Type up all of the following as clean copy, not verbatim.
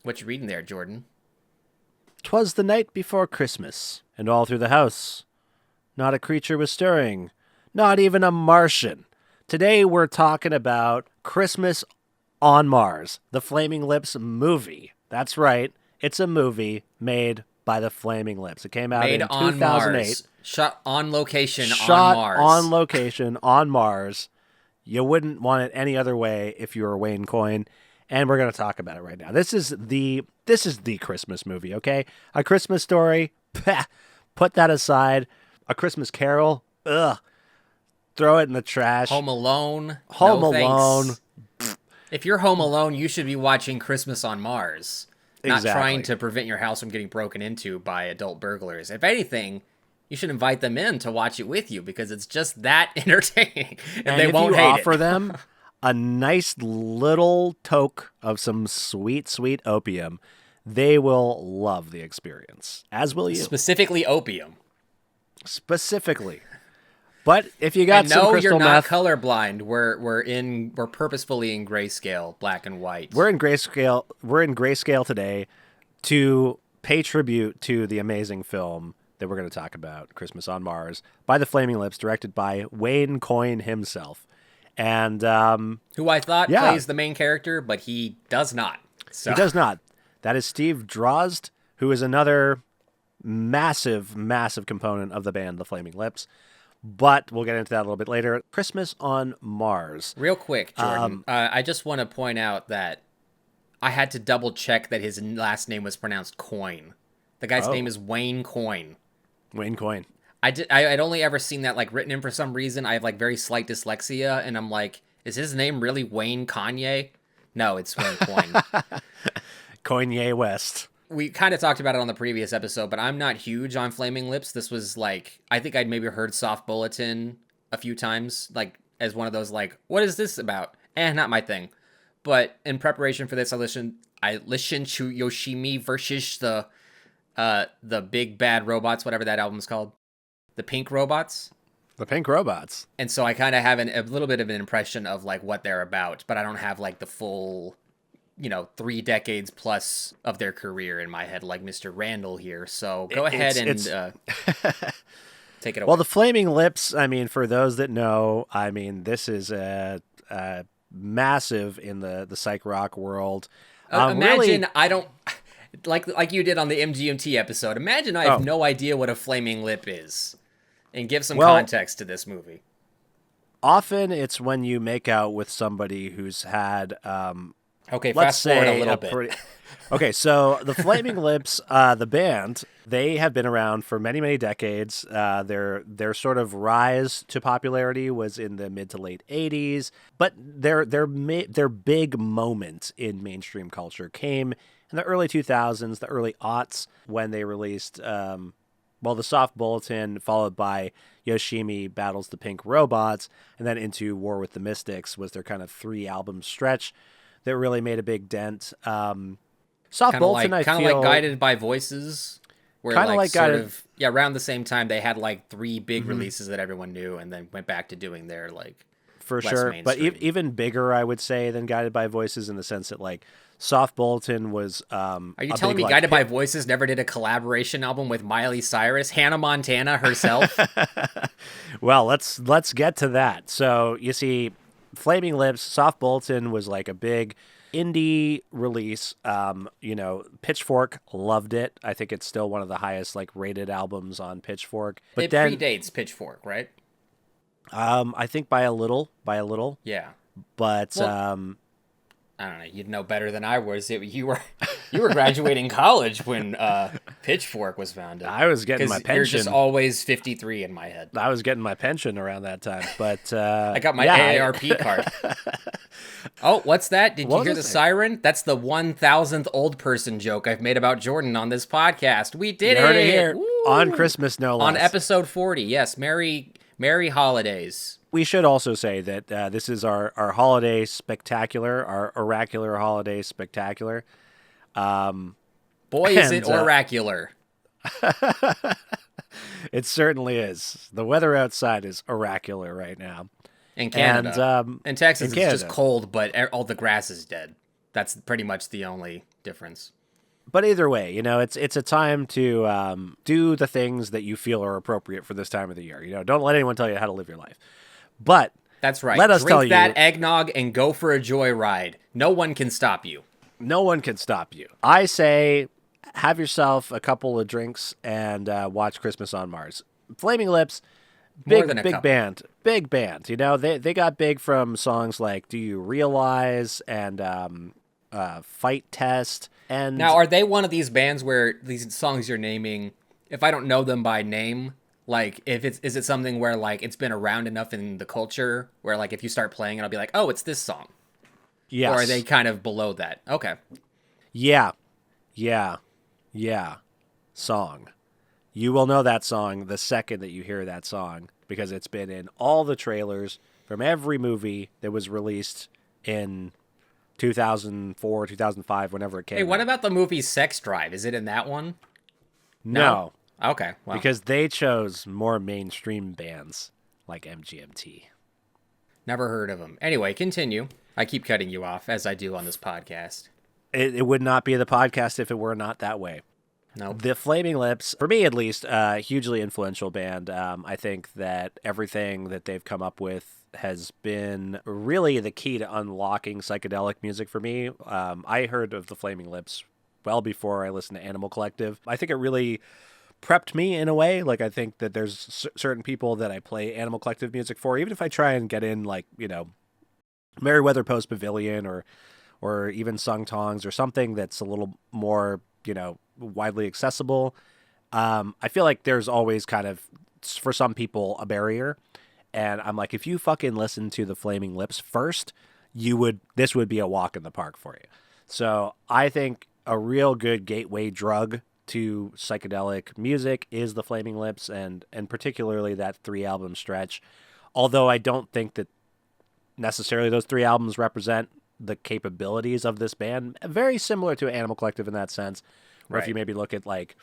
What you reading there, Jordan? 'Twas the night before Christmas, and all through the house not a creature was stirring, not even a Martian. Today we're talking about Christmas on Mars, the Flaming Lips movie. That's right, it's a movie made by the Flaming Lips. It came out Made in on 2008, Mars. Shot on location on shot on Mars. location on Mars. You wouldn't want it any other way if you were Wayne Coyne, and we're going to talk about it right now. This is the Christmas movie, okay? A Christmas Story, put that aside. A Christmas Carol, ugh, throw it in the trash. Home Alone. Home No Alone. thanks. If you're home alone, you should be watching Christmas on Mars. Not Exactly. trying to prevent your house from getting broken into by adult burglars. If anything, you should invite them in to watch it with you because it's just that entertaining. And they if won't you hate offer it. them a nice little toke of some sweet, sweet opium, they will love the experience, as will you. Specifically opium. Specifically. But if you got And some no, crystal you're not meth, colorblind. We're purposefully in grayscale, black and white. we're in grayscale. We're in grayscale today to pay tribute to the amazing film that we're going to talk about, Christmas on Mars, by the Flaming Lips, directed by Wayne Coyne himself. And Who I thought Yeah. plays the main character, but he does not. So he does not. That is Steve Drozd, who is another massive, massive component of the band, the Flaming Lips. But we'll get into that a little bit later. Christmas on Mars. Real quick, Jordan, I just want to point out that I had to double check that his last name was pronounced Coyne. The guy's Oh. name is Wayne Coyne. Wayne Coyne. I'd only ever seen that like written in for some reason. I have like very slight dyslexia, and I'm like, is his name really Wayne Kanye? No, it's Wayne Coyne. Kanye West. We kind of talked about it on the previous episode, but I'm not huge on Flaming Lips. This was like, I think I'd maybe heard Soft Bulletin a few times, like as one of those like, what is this about? Not my thing. But in preparation for this, I listened to Yoshimi versus the Big Bad Robots, whatever that album's called, the Pink Robots. The Pink Robots. And so I kind of have a little bit of an impression of like what they're about, but I don't have like the full 3 decades plus of their career in my head, like Mr. Randall here. So go ahead and take it away. Well, the Flaming Lips, I mean, for those that know, I mean, this is a massive in the psych rock world. Imagine really, I don't, like you did on the MGMT episode, imagine I have no idea what a flaming lip is. And give some context to this movie. Often it's when you make out with somebody who's had... Okay, let's fast forward say a little bit. Okay, so the Flaming Lips, the band, they have been around for many, many decades. Their sort of rise to popularity was in the mid to late 80s, but their big moment in mainstream culture came in the early 2000s, the early aughts, when they released the Soft Bulletin, followed by Yoshimi Battles the Pink Robots, and then into War with the Mystics was their kind of 3-album stretch that really made a big dent. Soft Bulletin, I feel... Kind of like Guided by Voices. Where Kinda like sort Guided... of, around the same time, they had like 3 big releases that everyone knew, and then went back to doing their like For less sure, but mainstream. even bigger, I would say, than Guided by Voices in the sense that like Soft Bulletin was... Are you telling me Guided by Voices never did a collaboration album with Miley Cyrus, Hannah Montana herself? Well, let's get to that. So you see, Flaming Lips, Soft Bulletin was like a big indie release. Pitchfork loved it. I think it's still one of the highest like rated albums on Pitchfork. But it then predates Pitchfork, right? I think by a little. Yeah. But Well, I don't know. You'd know better than I was. You were graduating college when Pitchfork was founded. I was getting my 'Cause pension. You're just always 53 in my head. I was getting my pension around that time. But I got my AARP card. Oh, what's that? Did you hear the siren? That's the 1,000th old person joke I've made about Jordan on this podcast. We did you heard it here Woo! on Christmas, no less. On episode 40. Yes, Merry holidays. We should also say that this is our holiday spectacular, our oracular holiday spectacular. Boy, is it oracular. It certainly is. The weather outside is oracular right now. In Canada. And, in Texas, in it's just Canada. cold, but all the grass is dead. That's pretty much the only difference. But either way, it's a time to do the things that you feel are appropriate for this time of the year. Don't let anyone tell you how to live your life. But That's right. let us tell Drink that you, eggnog and go for a joyride. No one can stop you. no one can stop you. I say, have yourself a couple of drinks and watch Christmas on Mars. Flaming Lips, More than a big couple. band, big band. They got big from songs like "Do You Realize" and "Fight Test." And Now, are they one of these bands where these songs you're naming, if I don't know them by name, like is it something where like it's been around enough in the culture where like if you start playing it, I'll be like, oh, it's this song. yes, Or are they kind of below that? Okay. yeah, song. You will know that song the second that you hear that song because it's been in all the trailers from every movie that was released in 2004, 2005, whenever it came Hey, what out. about the movie Sex Drive? Is it in that one? No, Okay. Well, because they chose more mainstream bands like MGMT. never heard of them. Anyway, continue. I keep cutting you off as I do on this podcast. It would not be the podcast if it were not that way. Nope. The Flaming Lips, for me at least, hugely influential band. I think that everything that they've come up with has been really the key to unlocking psychedelic music for me. I heard of the Flaming Lips well before I listened to Animal Collective. I think it really prepped me in a way. Like, I think that there's certain people that I play Animal Collective music for, even if I try and get in, like, Merriweather Post Pavilion or even Sung Tongs or something that's a little more, widely accessible. I feel like there's always kind of, for some people, a barrier. And I'm like, if you fucking listen to the Flaming Lips first, this would be a walk in the park for you. So I think a real good gateway drug to psychedelic music is the Flaming Lips and particularly that 3-album stretch. Although I don't think that necessarily those 3 albums represent the capabilities of this band. Very similar to Animal Collective in that sense. Or if Right. you maybe look at like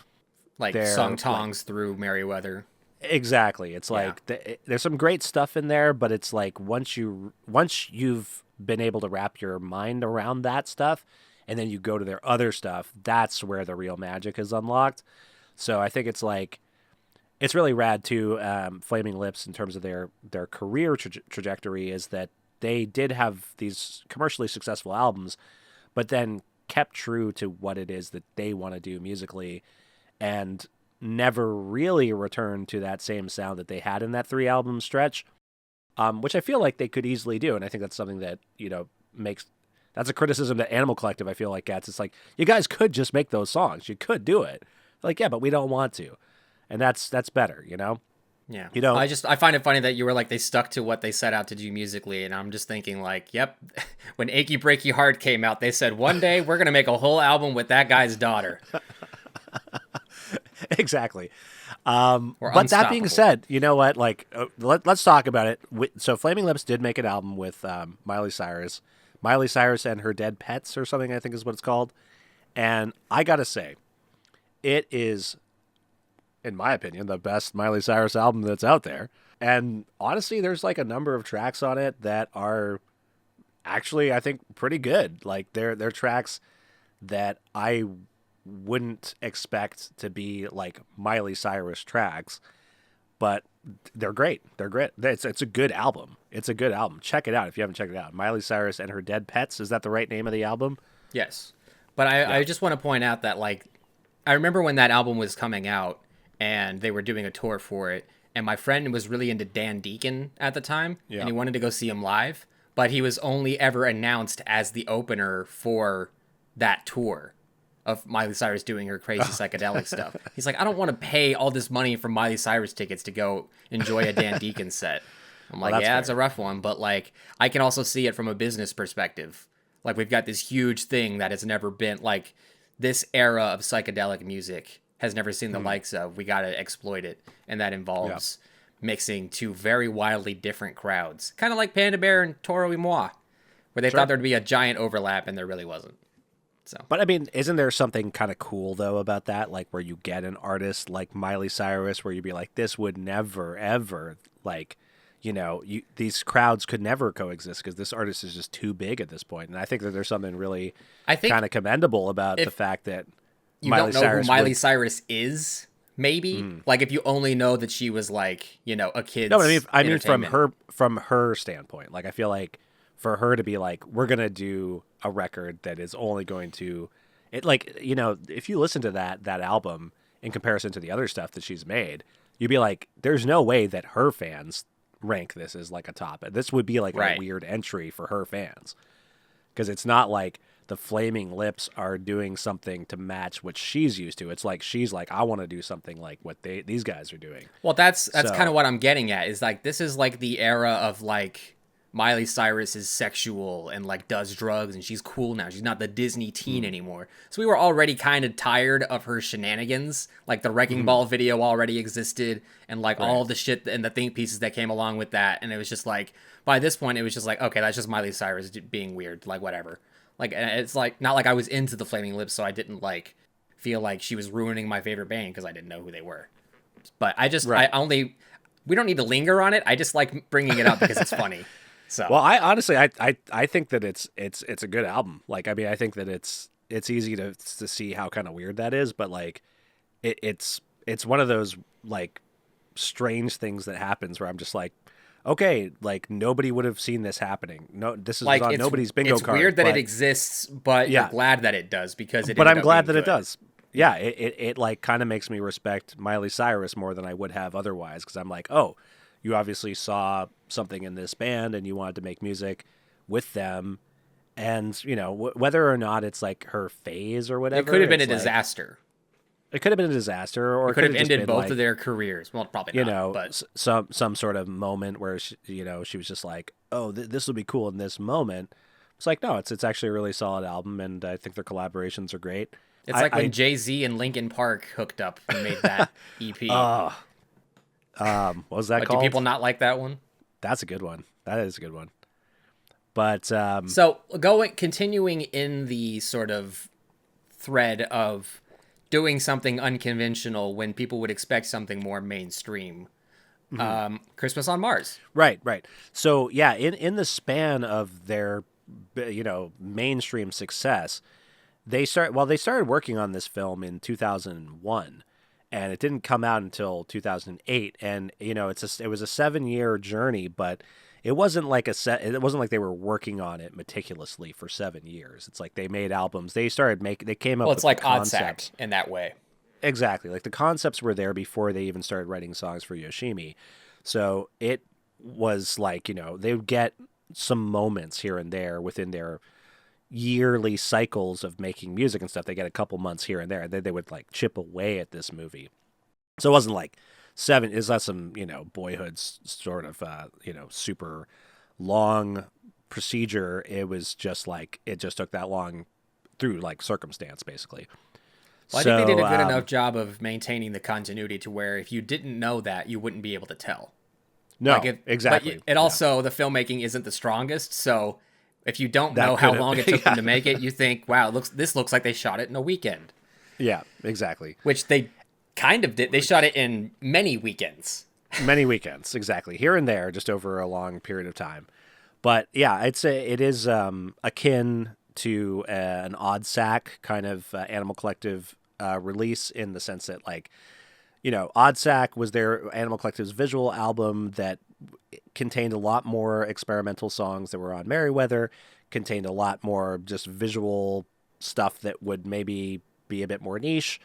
Sung Tongs through Merriweather. exactly, it's like there's some great stuff in there, but it's like once you've been able to wrap your mind around that stuff, and then you go to their other stuff, that's where the real magic is unlocked. So I think it's really rad too. Flaming Lips, in terms of their career trajectory, is that they did have these commercially successful albums, but then kept true to what it is that they want to do musically and never really returned to that same sound that they had in that 3-album stretch, which I feel like they could easily do. And I think that's something that, that's a criticism that Animal Collective, I feel like, gets. It's like, you guys could just make those songs. You could do it. Like, yeah, but we don't want to. And that's better, Yeah. You know, I find it funny that you were like, they stuck to what they set out to do musically. And I'm just thinking like, yep, when Achy Breaky Heart came out, they said one day we're going to make a whole album with that guy's daughter. Exactly. Or But that being Unstoppable. said, you know what? Like, let's talk about it. So Flaming Lips did make an album with Miley Cyrus. Miley Cyrus and Her Dead Pets or something, I think is what it's called. And I got to say, it is, in my opinion, the best Miley Cyrus album that's out there. And honestly, there's like a number of tracks on it that are actually, I think, pretty good. Like, they're tracks that I wouldn't expect to be like Miley Cyrus tracks, but they're great. They're great. It's a good album. It's a good album. Check it out if you haven't checked it out. Miley Cyrus and Her Dead Pets. Is that the right name of the album? Yes. But I just want to point out that like, I remember when that album was coming out and they were doing a tour for it. And my friend was really into Dan Deacon at the time. Yeah. And he wanted to go see him live. But he was only ever announced as the opener for that tour of Miley Cyrus doing her crazy psychedelic stuff. He's like, I don't want to pay all this money for Miley Cyrus tickets to go enjoy a Dan Deacon set. I'm like, that's yeah, it's a fair. rough one, but like, I can also see it from a business perspective. Like, we've got this huge thing that has never been, like, this era of psychedelic music has never seen the likes of. We got to exploit it. And that involves mixing two very wildly different crowds. Kind of like Panda Bear and Toro y Moi, where they thought there'd be a giant overlap and there really wasn't. So, But I mean, isn't there something kind of cool though about that? Like where you get an artist like Miley Cyrus, where you'd be like, this would never ever like, these crowds could never coexist because this artist is just too big at this point. And I think that there's something really I think kind of commendable about the if fact that you Miley don't know who Cyrus Miley would. Cyrus is, maybe like if you only know that she was like a kid's No, I mean entertainment. from her standpoint. Like I feel like for her to be like, we're gonna do a record that is only going to, it like if you listen to that album in comparison to the other stuff that she's made, you'd be like, there's no way that her fans rank this as like a top. This would be like a Right. weird entry for her fans because it's not like the Flaming Lips are doing something to match what she's used to. It's like she's like, I want to do something like what these guys are doing. Well, that's So kind of what I'm getting at. Is like this is like the era of like Miley Cyrus is sexual and like does drugs and she's cool now. She's not the Disney teen anymore. So we were already kind of tired of her shenanigans. Like the Wrecking Ball video already existed and like all the shit and the think pieces that came along with that. And it was just like by this point it was just like, okay, that's just Miley Cyrus being weird, like whatever. Like it's like not like I was into the Flaming Lips, so I didn't like feel like she was ruining my favorite band because I didn't know who they were. But I only we don't need to linger on it. I just like bringing it up because it's funny. So Well, I honestly, I think that it's a good album. Like, I mean, I think that it's easy to see how kind of weird that is, but like, it's one of those like strange things that happens where I'm just like, okay, like nobody would have seen this happening. No, this is like on nobody's bingo it's card. weird that but, it exists, but Yeah. you're glad that it does because it. But ended I'm up glad being that it good. does. Yeah, it like kind of makes me respect Miley Cyrus more than I would have otherwise because I'm like, oh, you obviously saw something in this band and you wanted to make music with them, and whether or not it's like her phase or whatever, It could have been a it's like- disaster. It could have been a disaster, or It could have just ended been both like, of their careers. Well, probably not, but some sort of moment where she was just like, oh, this will be cool in this moment. It's like, no, it's actually a really solid album, and I think their collaborations are great. it's like when Jay-Z and Linkin Park hooked up and made that EP. What was that But called? do people not like that one? That's a good one. That is a good one. But So continuing in the sort of thread of doing something unconventional when people would expect something more mainstream. Christmas on Mars. right. So yeah, in the span of their mainstream success, they started working on this film in 2001, and it didn't come out until 2008. And it was a 7-year journey, but it wasn't like it wasn't like they were working on it meticulously for 7 years. It's like they made albums. They came up Well, with it's like the concepts. Oddsack in that way. Exactly. Like the concepts were there before they even started writing songs for Yoshimi. So it was like, they would get some moments here and there within their yearly cycles of making music and stuff. They get a couple months here and there, and then they would like chip away at this movie. So it wasn't like it's not some, Boyhood's sort of, super long procedure. It was just like, it just took that long through like circumstance, basically. Well, I think they did a good enough job of maintaining the continuity to where if you didn't know that, you wouldn't be able to tell. No, Like exactly. But also, the filmmaking isn't the strongest, so if you don't That know how could've- long it took them to make it, you think, wow, this looks like they shot it in a weekend. Yeah, exactly. Which they kind of did. They shot it in many weekends. Many weekends, exactly. Here and there, just over a long period of time. But yeah, I'd say it is akin to an Odd Sack kind of Animal Collective release in the sense that, like, Odd Sack was their Animal Collective's visual album that contained a lot more experimental songs that were on Merryweather, contained a lot more just visual stuff that would maybe be a bit more niche.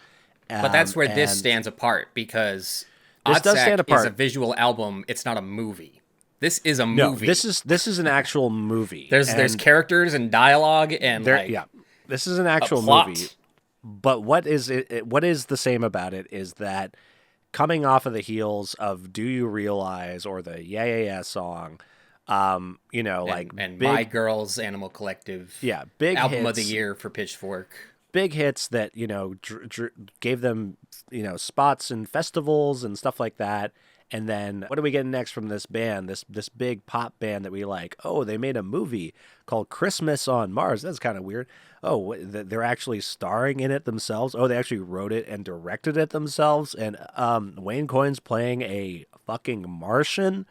But that's where this and stands apart because This does Oddsack stand is apart. a visual album. It's not a movie. This is a No, movie. this is an actual movie. there's And characters and dialogue and there, like yeah, this is an actual plot. movie. But what is it? What is the same about it is that coming off of the heels of "Do You Realize" or the "Yeah Yeah Yeah" song, like and big, My Girls Animal Collective. yeah, big album hits, of the year for Pitchfork. big hits that gave them spots in festivals and stuff like that. And then what do we get next from this band? This big pop band that we like. Oh, they made a movie called Christmas on Mars. That's kind of weird. Oh, they're actually starring in it themselves. Oh, they actually wrote it and directed it themselves. And Wayne Coyne's playing a fucking Martian.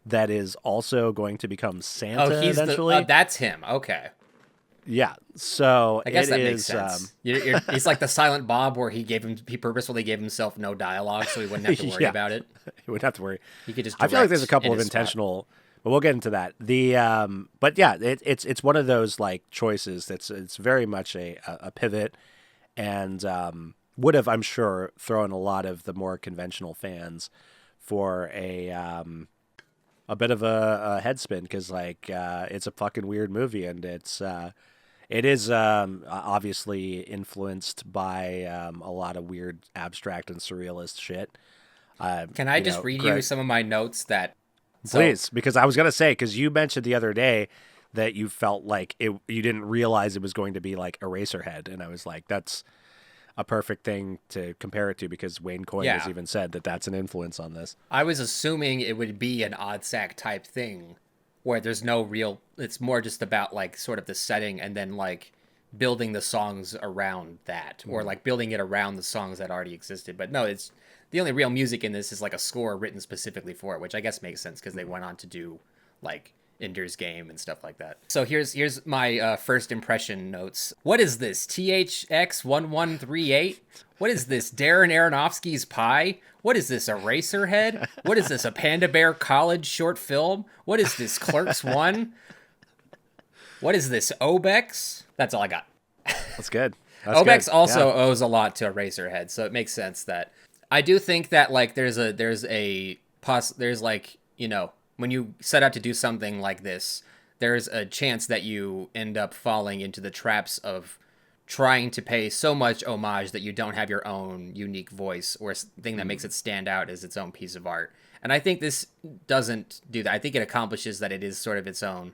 that is also going to become Oh, Santa he's eventually. that's him. Okay. Yeah, so I guess it that makes is. sense. He's like the Silent Bob, where he purposefully gave himself no dialogue, so he wouldn't have to worry Yeah, about it. you wouldn't have to worry. He could just I feel like there's a direct couple in of his spot. intentional, but we'll get into that. But yeah, it's one of those like choices that's it's very much a pivot, and would have, I'm sure, thrown a lot of the more conventional fans for a bit of a head spin, because like it's a fucking weird movie, and it is obviously influenced by a lot of weird abstract and surrealist shit. Can I just read you Greg, some of my notes that so please, because I was gonna say, because you mentioned the other day that you felt like you didn't realize it was going to be like Eraserhead, and I was like, that's a perfect thing to compare it to, because Wayne Coyne has yeah, even said that that's an influence on this. I was assuming it would be an odd sack type thing where there's no real, it's more just about like sort of the setting and then like building the songs around that, or like building it around the songs that already existed. But no, it's the only real music in this is like a score written specifically for it, which I guess makes sense because they went on to do like Ender's Game and stuff like that. So here's my first impression notes. What is this? THX1138? What is this? Darren Aronofsky's Pie? What is this? Eraserhead? What is this? A Panda Bear College short film? What is this? Clerks 1? What is this? Obex? That's all I got. That's good. That's Obex good. also Yeah. owes a lot to Eraserhead, so it makes sense that I do think that like there's like, you know, when you set out to do something like this, there's a chance that you end up falling into the traps of trying to pay so much homage that you don't have your own unique voice or thing that makes it stand out as its own piece of art. And I think this doesn't do that. I think it accomplishes that. It is sort of its own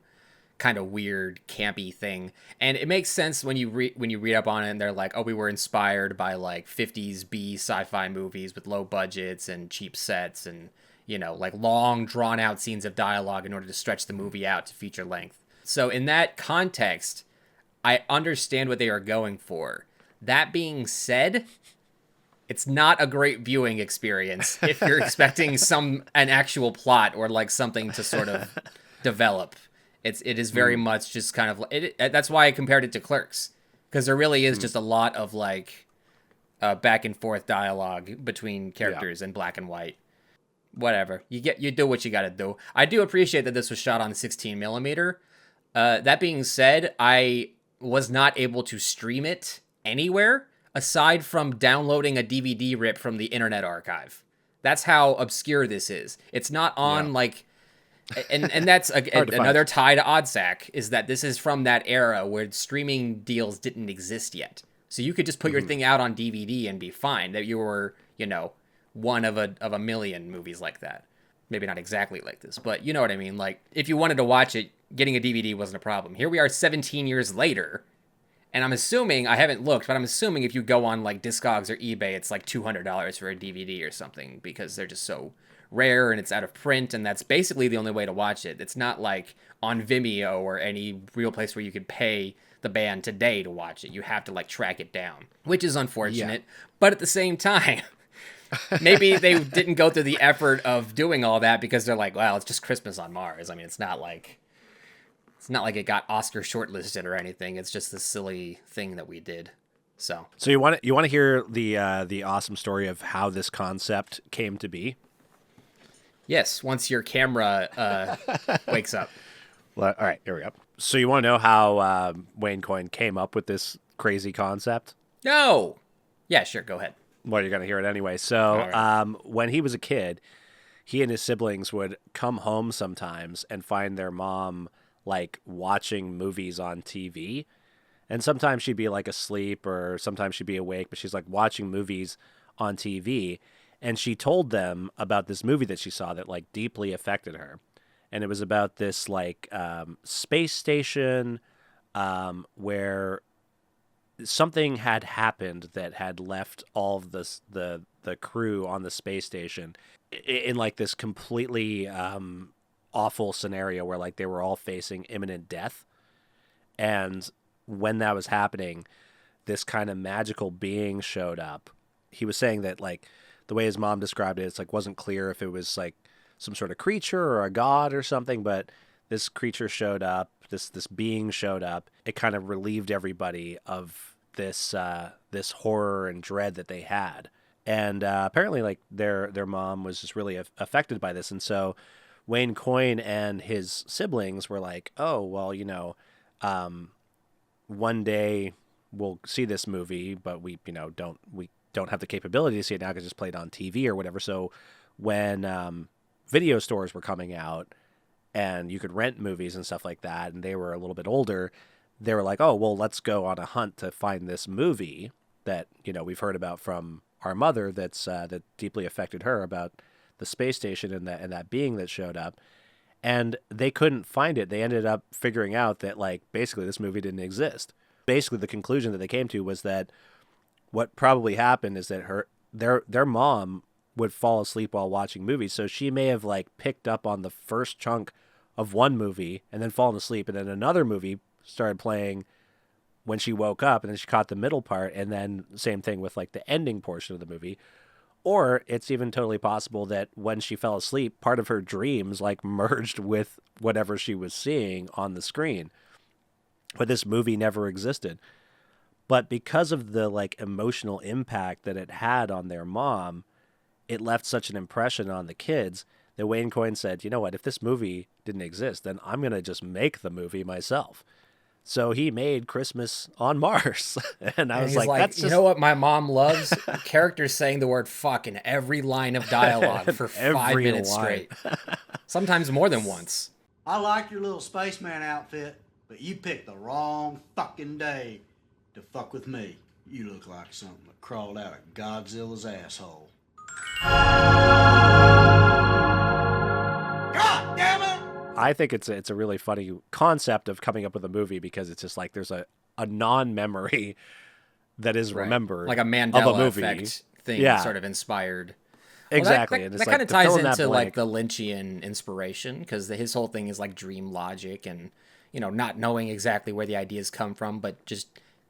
kind of weird campy thing, and it makes sense when you read up on it and they're like, oh, we were inspired by like 50s B sci-fi movies with low budgets and cheap sets and, you know, like long drawn out scenes of dialogue in order to stretch the movie out to feature length. So in that context, I understand what they are going for. That being said, it's not a great viewing experience if you're expecting an actual plot or like something to sort of develop. It is very much just kind of that's why I compared it to Clerks, because there really is just a lot of like back and forth dialogue between characters in black and white. Whatever, you do what you got to do. I do appreciate that this was shot on 16 millimeter. That being said, I was not able to stream it anywhere aside from downloading a DVD rip from the Internet Archive. That's how obscure this is. It's not on like. And that's another tie to Oddsack, is that this is from that era where streaming deals didn't exist yet. So you could just put your thing out on DVD and be fine. That you were, you know, one of a million movies like that. Maybe not exactly like this, but you know what I mean. Like, if you wanted to watch it, getting a DVD wasn't a problem. Here we are 17 years later, and I'm assuming, I haven't looked, but I'm assuming if you go on like Discogs or eBay, it's like $200 for a DVD or something, because they're just so rare and it's out of print, and that's basically the only way to watch it. It's not like on Vimeo or any real place where you could pay the band today to watch it. You have to like track it down, which is unfortunate. But at the same time, maybe they didn't go through the effort of doing all that because they're like, well, it's just Christmas on Mars. I mean, it's not like it got Oscar shortlisted or anything. It's just this silly thing that we did. So you want to hear the awesome story of how this concept came to be? yes, once your camera wakes up. Well, all right, here we go. So you want to know how Wayne Coyne came up with this crazy concept? No. Yeah, sure. Go ahead. Well, you're going to hear it anyway. So right. when he was a kid, he and his siblings would come home sometimes and find their mom like watching movies on TV. And sometimes she'd be like asleep, or sometimes she'd be awake, but she's like watching movies on TV. And she told them about this movie that she saw that like deeply affected her. And it was about this like space station where something had happened that had left all of the crew on the space station in like this completely awful scenario where like they were all facing imminent death. And when that was happening, this kind of magical being showed up. He was saying that like the way his mom described it, it's like wasn't clear if it was like some sort of creature or a god or something, but this creature showed up, this being showed up. It kind of relieved everybody of this this horror and dread that they had. And apparently, like their mom was just really affected by this, and so Wayne Coyne and his siblings were like, "Oh, well, one day we'll see this movie, but we don't have the capability to see it now because it's played on TV or whatever." So when video stores were coming out and you could rent movies and stuff like that, and they were a little bit older, they were like, "Oh, well, let's go on a hunt to find this movie that we've heard about from our mother that deeply affected her about the space station and that being that showed up." And they couldn't find it. They ended up figuring out that like basically this movie didn't exist. Basically, the conclusion that they came to was that what probably happened is that their mom would fall asleep while watching movies, so she may have like picked up on the first chunk of one movie and then fallen asleep, and then another movie started playing when she woke up, and then she caught the middle part, and then same thing with like the ending portion of the movie. Or it's even totally possible that when she fell asleep, part of her dreams like merged with whatever she was seeing on the screen. But this movie never existed. But because of the like emotional impact that it had on their mom, it left such an impression on the kids that Wayne Coyne said, "You know what, if this movie didn't exist, then I'm going to just make the movie myself." So he made Christmas on Mars. And I was like, that's just... You know what my mom loves? Characters saying the word fuck in every line of dialogue for 5 minutes straight. Sometimes more than once. I like your little spaceman outfit, but you picked the wrong fucking day to fuck with me. You look like something that crawled out of Godzilla's asshole. God damn it! I think it's a really funny concept of coming up with a movie because it's just like there's a non-memory that is remembered, like a Mandela effect thing, sort of inspired. Exactly. Well, that kind of ties into like the Lynchian inspiration, because his whole thing is like dream logic and not knowing exactly where the ideas come from, but just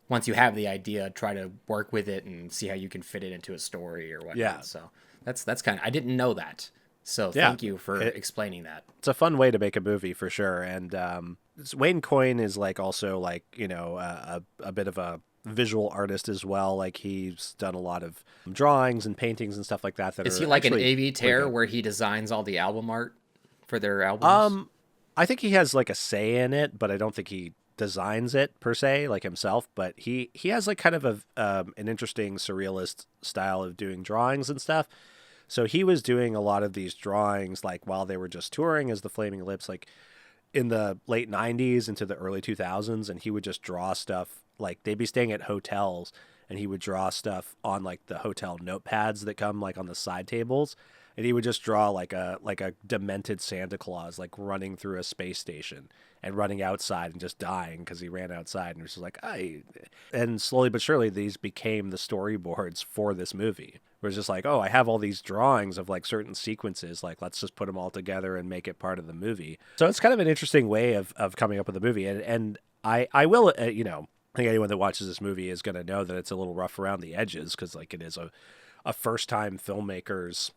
once you have the idea, try to work with it and see how you can fit it into a story or whatnot. Yeah. So that's kind of, I didn't know that. So thank you for explaining that. It's a fun way to make a movie for sure. And Wayne Coyne is like also like, a bit of a visual artist as well. Like he's done a lot of drawings and paintings and stuff like that. Is he like an AV tear where he designs all the album art for their albums? I think he has like a say in it, but I don't think he designs it per se like himself. But he has like kind of an interesting surrealist style of doing drawings and stuff. So he was doing a lot of these drawings like while they were just touring as the Flaming Lips, like in the late 90s into the early 2000s, and he would just draw stuff. Like they'd be staying at hotels and he would draw stuff on like the hotel notepads that come like on the side tables, and he would just draw like a demented Santa Claus like running through a space station and running outside and just dying because he ran outside, and it was just like, and slowly but surely these became the storyboards for this movie. Where it's just like, oh, I have all these drawings of like certain sequences, like let's just put them all together and make it part of the movie. So it's kind of an interesting way of coming up with a movie. And I will, I think anyone that watches this movie is going to know that it's a little rough around the edges because like it is a first-time filmmaker's,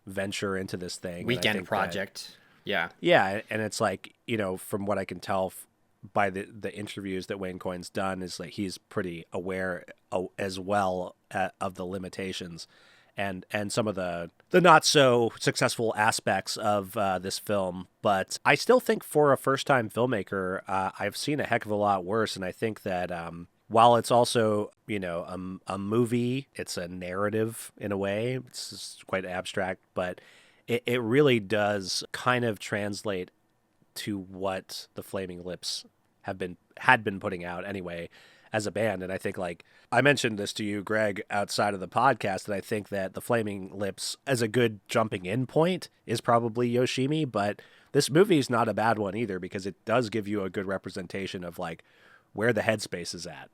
venture into this thing. Weekend project. Yeah. Yeah, and it's like, from what I can tell by the interviews that Wayne Coyne's done, is like he's pretty aware as well of the limitations and some of the not so successful aspects of this film. But I still think for a first-time filmmaker, I've seen a heck of a lot worse. And I think that while it's also, a movie, it's a narrative in a way. It's quite abstract, but it really does kind of translate to what the Flaming Lips had been putting out anyway as a band. And I think like I mentioned this to you, Greg, outside of the podcast, that I think that the Flaming Lips as a good jumping in point is probably Yoshimi, but this movie is not a bad one either because it does give you a good representation of like where the headspace is at.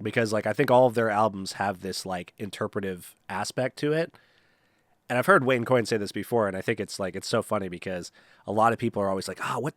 Because like I think all of their albums have this like interpretive aspect to it. And I've heard Wayne Coyne say this before, and I think it's so funny because a lot of people are always like, what?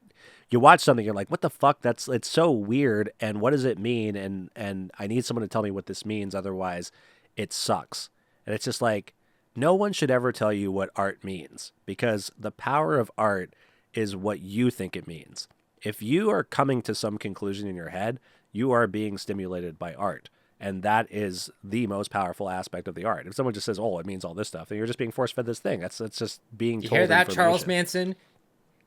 You watch something, you're like, what the fuck? It's so weird, and what does it mean? And I need someone to tell me what this means, otherwise it sucks. And it's just like, no one should ever tell you what art means, because the power of art is what you think it means. If you are coming to some conclusion in your head, you are being stimulated by art. And that is the most powerful aspect of the art. If someone just says, "Oh, it means all this stuff," then you're just being force fed this thing. That's just being You told hear that, information. Charles Manson?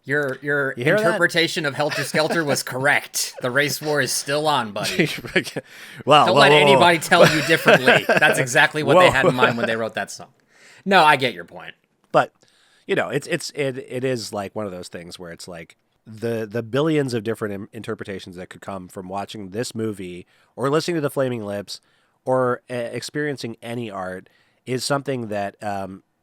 Your You hear interpretation of Helter Skelter was correct. The race war is still on, buddy. Well, Don't let anybody tell you differently. That's exactly what they had in mind when they wrote that song. No, I get your point. But it is like one of those things where it's like the billions of different interpretations that could come from watching this movie or listening to the Flaming Lips or experiencing any art is something that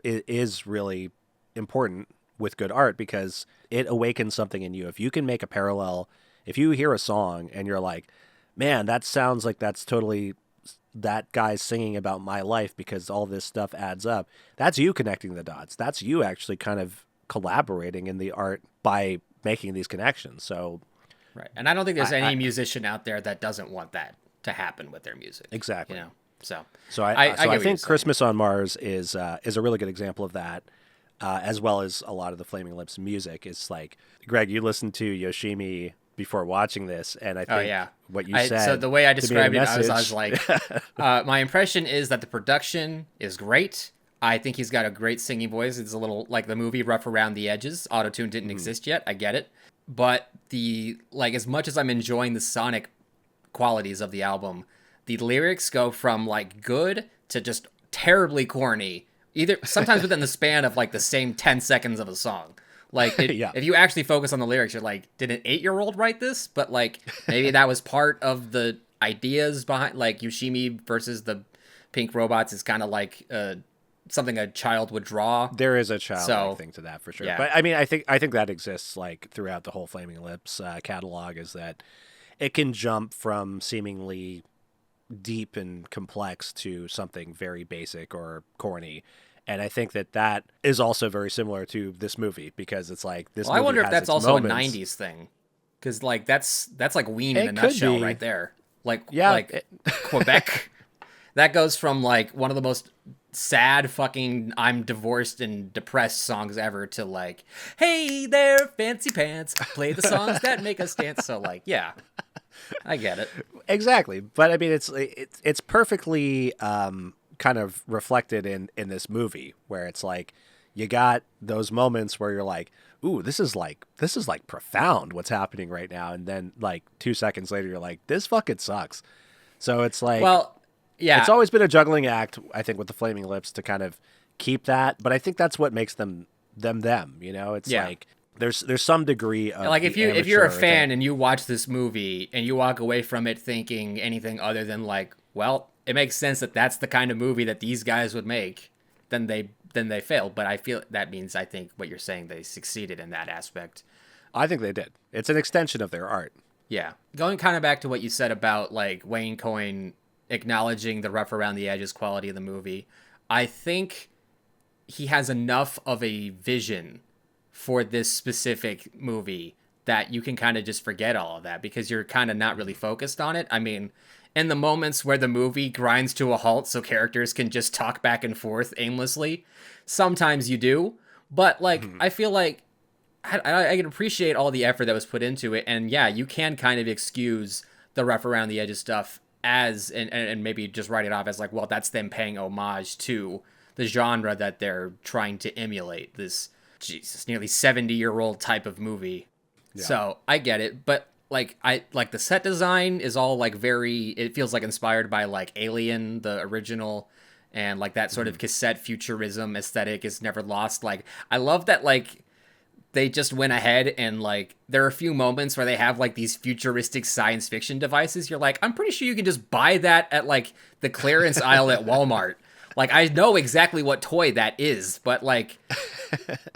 is really important with good art, because it awakens something in you. If you can make a parallel, if you hear a song and you're like, man, that sounds like that's totally that guy's singing about my life because all this stuff adds up. That's you connecting the dots. That's you actually kind of collaborating in the art by making these connections. So, right. And I don't think there's any musician out there that doesn't want that to happen with their music. Exactly. You know. So I think Christmas on Mars is a really good example of that, as well as a lot of the Flaming Lips music. It's like, Greg, you listened to Yoshimi before watching this, and I think what you said. So the way I described it, I was message. like, my impression is that the production is great. I think he's got a great singing voice. It's a little like the movie Rough Around the Edges. Autotune didn't exist yet. I get it. But as much as I'm enjoying the sonic qualities of the album, the lyrics go from like good to just terribly corny, either sometimes within the span of like the same 10 seconds of a song. Like, if you actually focus on the lyrics, you're like, did an 8-year-old write this? But like, maybe that was part of the ideas behind, like, Yoshimi versus the pink robots is kind of like something a child would draw. There is a childlike thing to that for sure. Yeah. But I mean, I think that exists like throughout the whole Flaming Lips catalog, is that it can jump from seemingly deep and complex to something very basic or corny. And I think that is also very similar to this movie, because it's like this. Well, movie I wonder if that's also moments. a '90s thing, because like that's like Ween in a nutshell right there. Like Quebec, that goes from like one of the most sad fucking I'm divorced and depressed songs ever to like, hey there, fancy pants, play the songs that make us dance. So like, yeah, I get it exactly. But I mean, it's perfectly. Kind of reflected in this movie, where it's like you got those moments where you're like, ooh, this is like profound what's happening right now, and then like 2 seconds later you're like, this fucking sucks. So it's like, well, yeah, it's always been a juggling act, I think, with the Flaming Lips to kind of keep that, but I think that's what makes them you know. It's like there's some degree of like if you're a fan and you watch this movie and you walk away from it thinking anything other than like, well, it makes sense that that's the kind of movie that these guys would make, then they failed. But I feel that means, I think what you're saying, they succeeded in that aspect. I think they did. It's an extension of their art. Yeah. Going kind of back to what you said about like Wayne Coyne acknowledging the rough around the edges quality of the movie, I think he has enough of a vision for this specific movie that you can kind of just forget all of that, because you're kind of not really focused on it. I mean, in the moments where the movie grinds to a halt so characters can just talk back and forth aimlessly, sometimes you do. But like, I feel like I can appreciate all the effort that was put into it. And yeah, you can kind of excuse the rough around the edges stuff as, and maybe just write it off as like, well, that's them paying homage to the genre that they're trying to emulate, this, Jesus, nearly 70-year-old type of movie. Yeah. So I get it. But like, I like the set design is all like it feels like inspired by like Alien, the original, and like that sort of cassette futurism aesthetic is never lost. Like, I love that, like, they just went ahead and like, there are a few moments where they have like these futuristic science fiction devices. You're like, I'm pretty sure you can just buy that at like the clearance aisle at Walmart. Like, I know exactly what toy that is, but like,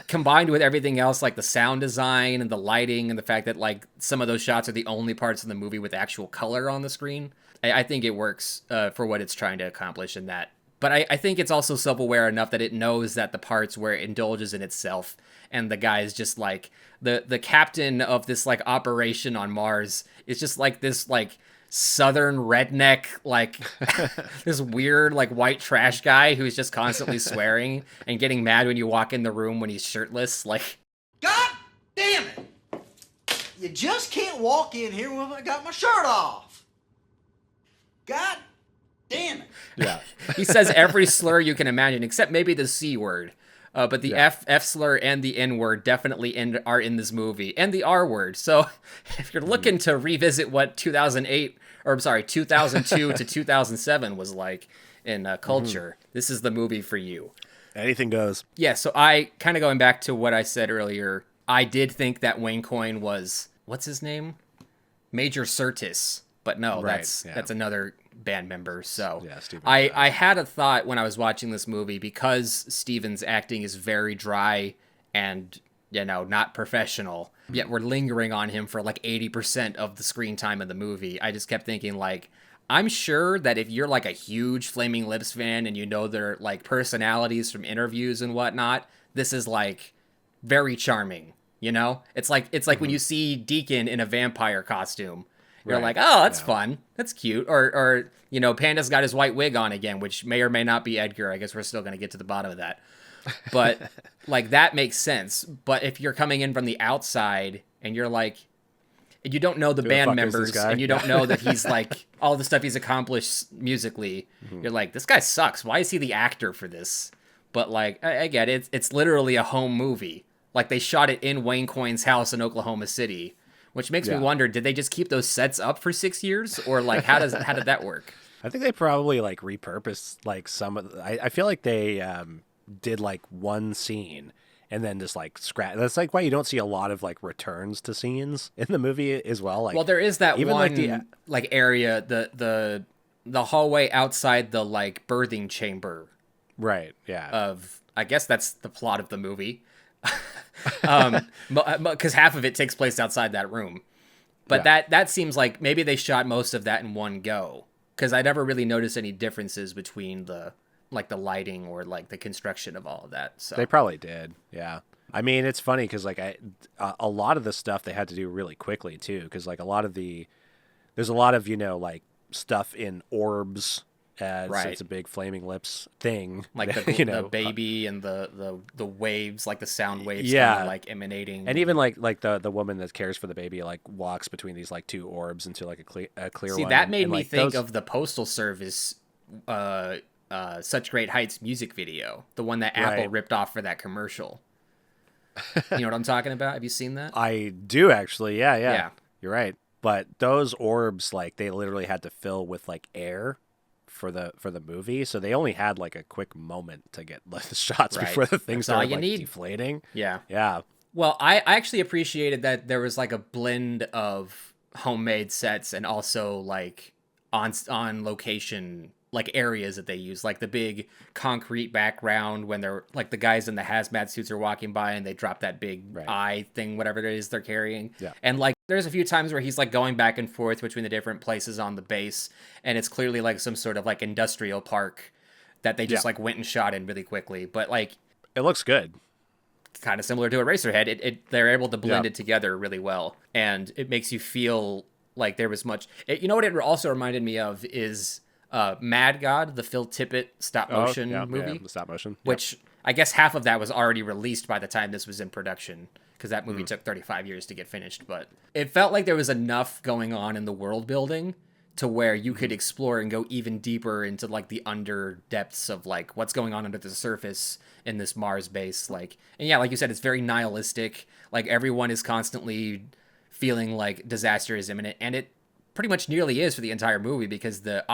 combined with everything else, like the sound design and the lighting and the fact that like some of those shots are the only parts of the movie with actual color on the screen, I think it works for what it's trying to accomplish in that. But I think it's also self-aware enough that it knows that the parts where it indulges in itself and the guy is just like the captain of this like operation on Mars is just like this like southern redneck, like this weird like white trash guy who's just constantly swearing and getting mad when you walk in the room when he's shirtless. Like, God damn it! You just can't walk in here when I got my shirt off. God damn it! Yeah. he says every slur you can imagine except maybe the C word. But the F slur and the N word definitely are in this movie, and the R word. So if you're looking to revisit what 2002 to 2007 was like in culture, this is the movie for you. Anything goes. Yeah, so I kind of going back to what I said earlier, I did think that Wayne Coyne was, what's his name? Major Curtis. But no, that's another band member. So Yeah, Steven I had a thought when I was watching this movie, because Steven's acting is very dry and, not professional, yet we're lingering on him for like 80% of the screen time of the movie. I just kept thinking, like, I'm sure that if you're like a huge Flaming Lips fan and you know their like personalities from interviews and whatnot, this is like very charming, It's like when you see Deacon in a vampire costume. You're like, oh, that's fun. That's cute. Or Panda's got his white wig on again, which may or may not be Edgar. I guess we're still going to get to the bottom of that. But, like, that makes sense. But if you're coming in from the outside and you're like, and you don't know the band members and you don't know that he's, like, all the stuff he's accomplished musically, you're like, this guy sucks. Why is he the actor for this? But, like, I get it. It's literally a home movie. Like, they shot it in Wayne Coyne's house in Oklahoma City. Which makes me wonder, did they just keep those sets up for 6 years? Or, like, how did that work? I think they probably, like, repurposed, like, some of I feel like they did, like, one scene and then just, like, scratch. That's, like, why you don't see a lot of, like, returns to scenes in the movie as well. Like, well, there is that even one, like area, the hallway outside the, like, birthing chamber. Right, yeah. I guess that's the plot of the movie. Because half of it takes place outside that room, but that seems like maybe they shot most of that in one go, because I never really noticed any differences between the lighting or like the construction of all of that. So they probably did. Yeah. I mean, it's funny because like a lot of the stuff they had to do really quickly too, because like there's a lot of like stuff in orbs. So it's a big Flaming Lips thing, like the baby and the waves, like the sound waves, kind of like emanating, and even like the woman that cares for the baby like walks between these like two orbs into like a clear one. See, that made me think of the Postal Service, Such Great Heights music video, the one that Apple ripped off for that commercial. You know what I'm talking about? Have you seen that? I do actually. Yeah. You're right, but those orbs, like they literally had to fill with like air for the movie, so they only had like a quick moment to get the shots before the thing started like deflating. Yeah. Well, I actually appreciated that there was like a blend of homemade sets and also like on location like areas that they use, like the big concrete background when they're like the guys in the hazmat suits are walking by and they drop that big eye thing, whatever it is they're carrying. And like there's a few times where he's like going back and forth between the different places on the base, and it's clearly like some sort of like industrial park that they just like went and shot in really quickly, but like it looks good. Kind of similar to Eraserhead. They're able to blend it together really well, and it makes you feel like there was much. You know what it also reminded me of is Mad God, the Phil Tippett stop motion movie. The stop motion. Which I guess half of that was already released by the time this was in production, because that movie took 35 years to get finished. But it felt like there was enough going on in the world building to where you could explore and go even deeper into like the under depths of like what's going on under the surface in this Mars base. Like, and yeah, like you said, it's very nihilistic. Like everyone is constantly feeling like disaster is imminent, and it pretty much nearly is for the entire movie, because the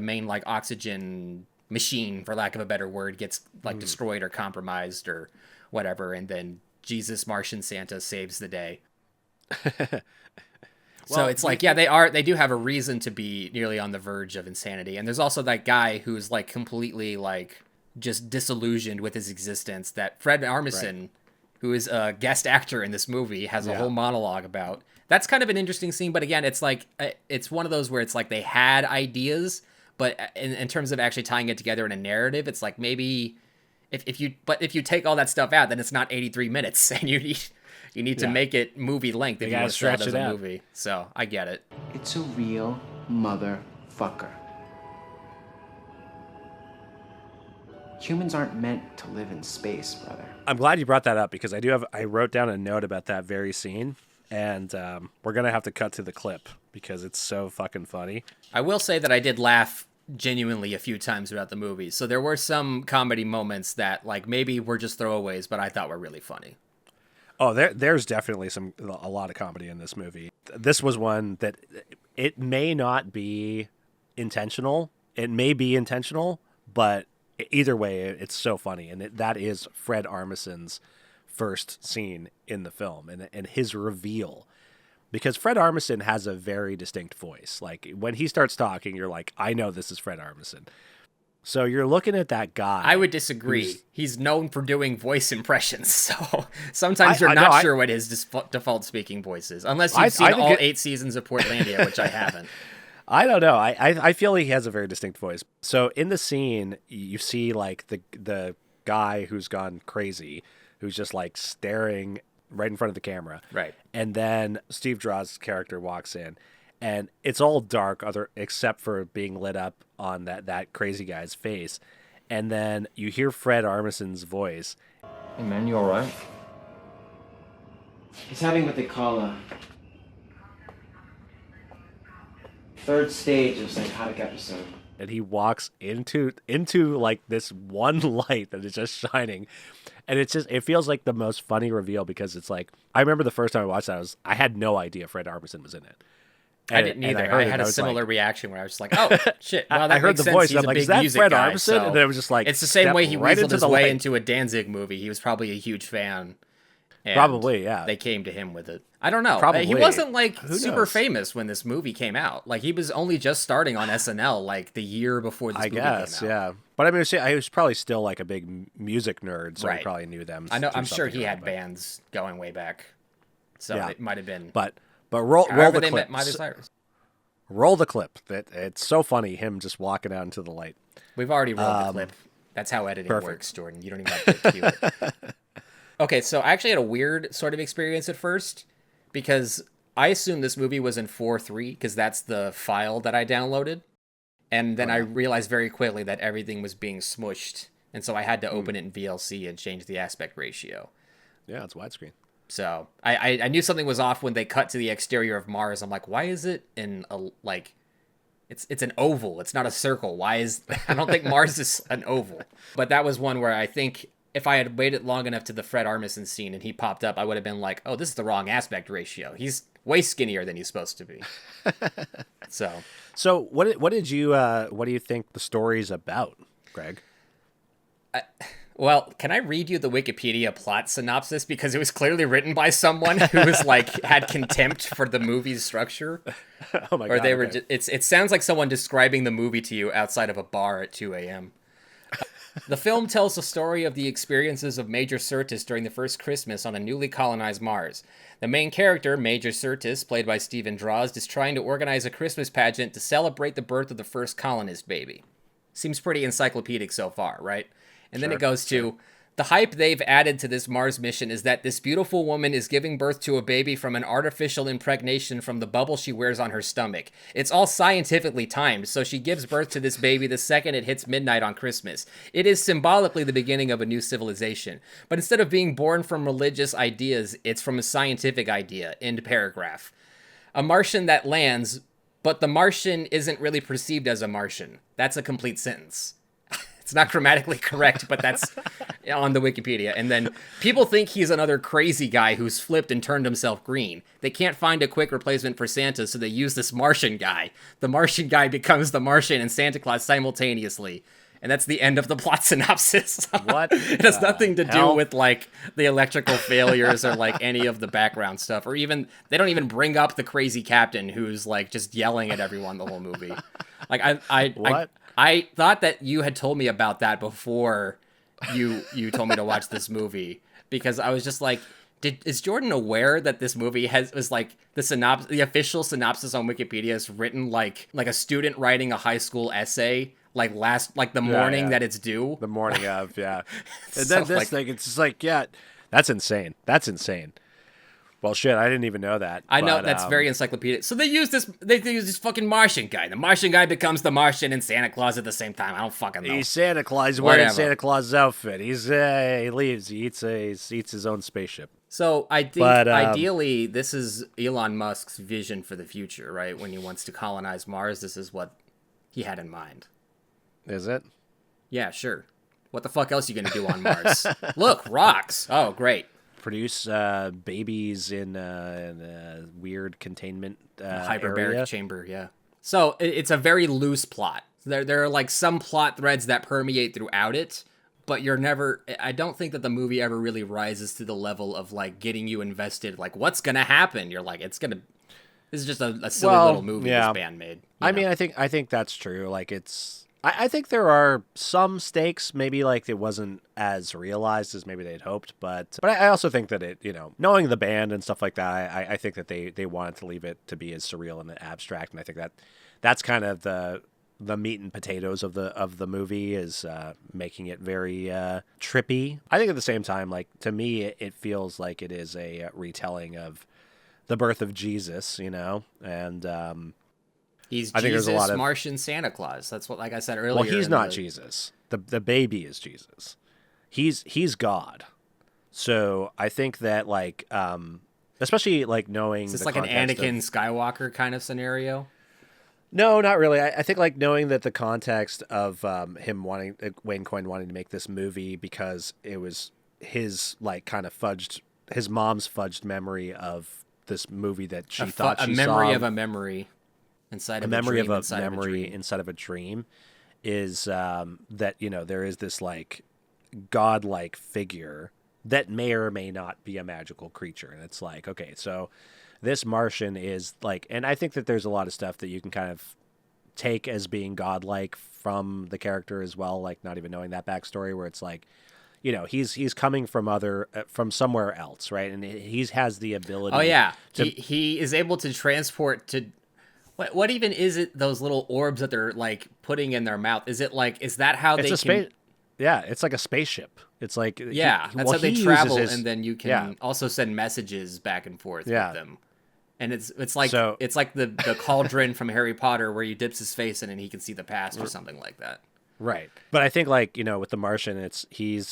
main like oxygen machine, for lack of a better word, gets like destroyed or compromised or whatever, and then Jesus Martian Santa saves the day. So it's like, they do have a reason to be nearly on the verge of insanity. And there's also that guy who's like completely like just disillusioned with his existence, that Fred Armisen, who is a guest actor in this movie, has a whole monologue about. That's kind of an interesting scene, but again, it's like it's one of those where it's like they had ideas, but in terms of actually tying it together in a narrative, it's like maybe if you take all that stuff out, then it's not 83 minutes, and you need to make it movie length if you want to stretch it as a movie. So I get it. It's a real motherfucker. Humans aren't meant to live in space, brother. I'm glad you brought that up because I wrote down a note about that very scene, and we're gonna have to cut to the clip because it's so fucking funny. I will say that I did laugh genuinely a few times throughout the movie. So there were some comedy moments that like maybe were just throwaways, but I thought were really funny. Oh, there's definitely a lot of comedy in this movie. This was one that it may not be intentional. It may be intentional, but either way, it's so funny. And that is Fred Armisen's first scene in the film and his reveal. Because Fred Armisen has a very distinct voice. Like, when he starts talking, you're like, I know this is Fred Armisen. So you're looking at that guy. I would disagree. He's known for doing voice impressions, so sometimes you're not sure what his default speaking voice is. Unless you've seen all 8 seasons of Portlandia, which I haven't. I don't know. I feel he has a very distinct voice. So in the scene, you see like the guy who's gone crazy, who's just like staring right in front of the camera. Right. And then Steve Draws' character walks in, and it's all dark except for being lit up on that crazy guy's face. And then you hear Fred Armisen's voice. Hey man, you alright? He's having what they call a third stage of psychotic episode. And he walks into like this one light that is just shining. And it feels like the most funny reveal because it's like, I remember the first time I watched that, I had no idea Fred Armisen was in it. I didn't either. I had a similar reaction where I was just like, "Oh shit!" Well, that I heard makes the voice. He's I'm a like, big "Is that music Fred guy, Armisen?" so And then it was just like, it's the same way he weaseled his way light. into a Danzig movie. He was probably a huge fan. And probably, yeah. They came to him with it. I don't know. Probably. He wasn't like Who super knows? famous when this movie came out. Like he was only just starting on SNL like the year before this movie came out. Yeah. But I mean, I was probably still like a big music nerd, so I Right. probably knew them. I know. through I'm sure something he or had other, bands going way back, so Yeah. it might have been. But roll however the they clip. met Miley Cyrus. Roll the clip. It's so funny him just walking out into the light. We've already rolled the clip. That's how editing perfect. works, Jordan. You don't even have to cue it. Okay, so I actually had a weird sort of experience at first because I assumed this movie was in 4:3 because that's the file that I downloaded. And then I realized very quickly that everything was being smushed. And so I had to open it in VLC and change the aspect ratio. Yeah, it's widescreen. So I knew something was off when they cut to the exterior of Mars. I'm like, why is it in a, like, it's an oval. It's not a circle. Why is, I don't think Mars is an oval. But that was one where I think if I had waited long enough to the Fred Armisen scene and he popped up, I would have been like, oh, this is the wrong aspect ratio. He's way skinnier than he's supposed to be. So what do you think the story's about, Greg? Well, can I read you the Wikipedia plot synopsis? Because it was clearly written by someone who was like, had contempt for the movie's structure. Oh my god. Or they were, okay. it sounds like someone describing the movie to you outside of a bar at 2 a.m. The film tells the story of the experiences of Major Sirtis during the first Christmas on a newly colonized Mars. The main character, Major Sirtis, played by Stephen Drozd, is trying to organize a Christmas pageant to celebrate the birth of the first colonist baby. Seems pretty encyclopedic so far, right? And then it goes to, the hype they've added to this Mars mission is that this beautiful woman is giving birth to a baby from an artificial impregnation from the bubble she wears on her stomach. It's all scientifically timed, so she gives birth to this baby the second it hits midnight on Christmas. It is symbolically the beginning of a new civilization. But instead of being born from religious ideas, it's from a scientific idea. End paragraph. A Martian that lands, but the Martian isn't really perceived as a Martian. That's a complete sentence. It's not grammatically correct, but that's on the Wikipedia. And then people think he's another crazy guy who's flipped and turned himself green. They can't find a quick replacement for Santa, so they use this Martian guy. The Martian guy becomes the Martian and Santa Claus simultaneously. And that's the end of the plot synopsis. What? It has nothing to do hell? with like the electrical failures or like any of the background stuff, or even they don't even bring up the crazy captain who's like just yelling at everyone the whole movie. Like I thought that you had told me about that before you told me to watch this movie, because I was just like, is Jordan aware that this movie was like the official synopsis on Wikipedia is written like a student writing a high school essay like the morning that it's due? The morning of, yeah. And So, then this thing, it's just like, yeah, that's insane. That's insane. Well, shit, I didn't even know that. I know but, that's very encyclopedic. So they use this. They use this fucking Martian guy. The Martian guy becomes the Martian and Santa Claus at the same time. I don't fucking know. He's Santa Claus. He's wearing Whatever. Santa Claus's outfit. He leaves. He eats his own spaceship. So I think But, ideally this is Elon Musk's vision for the future, right? When he wants to colonize Mars, this is what he had in mind. Is it? Yeah, sure. What the fuck else are you gonna do on Mars? Look, rocks. Oh, great. Produce babies in a weird containment Hyperbaric area. chamber, yeah. So it's a very loose plot. There are like some plot threads that permeate throughout it, but you're never. I don't think that the movie ever really rises to the level of like getting you invested. Like, what's gonna happen? You're like, it's gonna. This is just a silly little movie this band made. I mean, I think that's true. Like, it's. I think there are some stakes. Maybe like it wasn't as realized as maybe they'd hoped, but I also think that it, knowing the band and stuff like that, I think that they wanted to leave it to be as surreal and abstract, and I think that's kind of the meat and potatoes of the movie is making it very trippy. I think at the same time, like to me, it feels like it is a retelling of the birth of Jesus, and. He's I think Jesus, there's a lot of Martian Santa Claus. That's what, like I said earlier. Well, he's not Jesus. The baby is Jesus. He's God. So I think that like, especially like knowing Is this the like an context Anakin of- Skywalker kind of scenario? No, not really. I think like knowing that the context of him wanting Wayne Coyne wanting to make this movie because it was his like kind of his mom's fudged memory of this movie that she thought she a memory saw. of a memory inside A of memory a of dream a inside of a memory dream. inside of a dream is that there is this like godlike figure that may or may not be a magical creature, and it's like, okay, so this Martian is like, and I think that there's a lot of stuff that you can kind of take as being godlike from the character as well, like not even knowing that backstory, where it's like, he's coming from somewhere else, right? And he has the ability. Oh yeah, to, he is able to transport to. What even is it? Those little orbs that they're like putting in their mouth. Is that how it's they a space. Yeah, it's like a spaceship. It's like Yeah, that's how they he travel, uses his- and then you can yeah. also send messages back and forth Yeah. with them. And it's like So- it's like the cauldron from Harry Potter where he dips his face in and he can see the past or something like that. Right. But I think like, with the Martian, he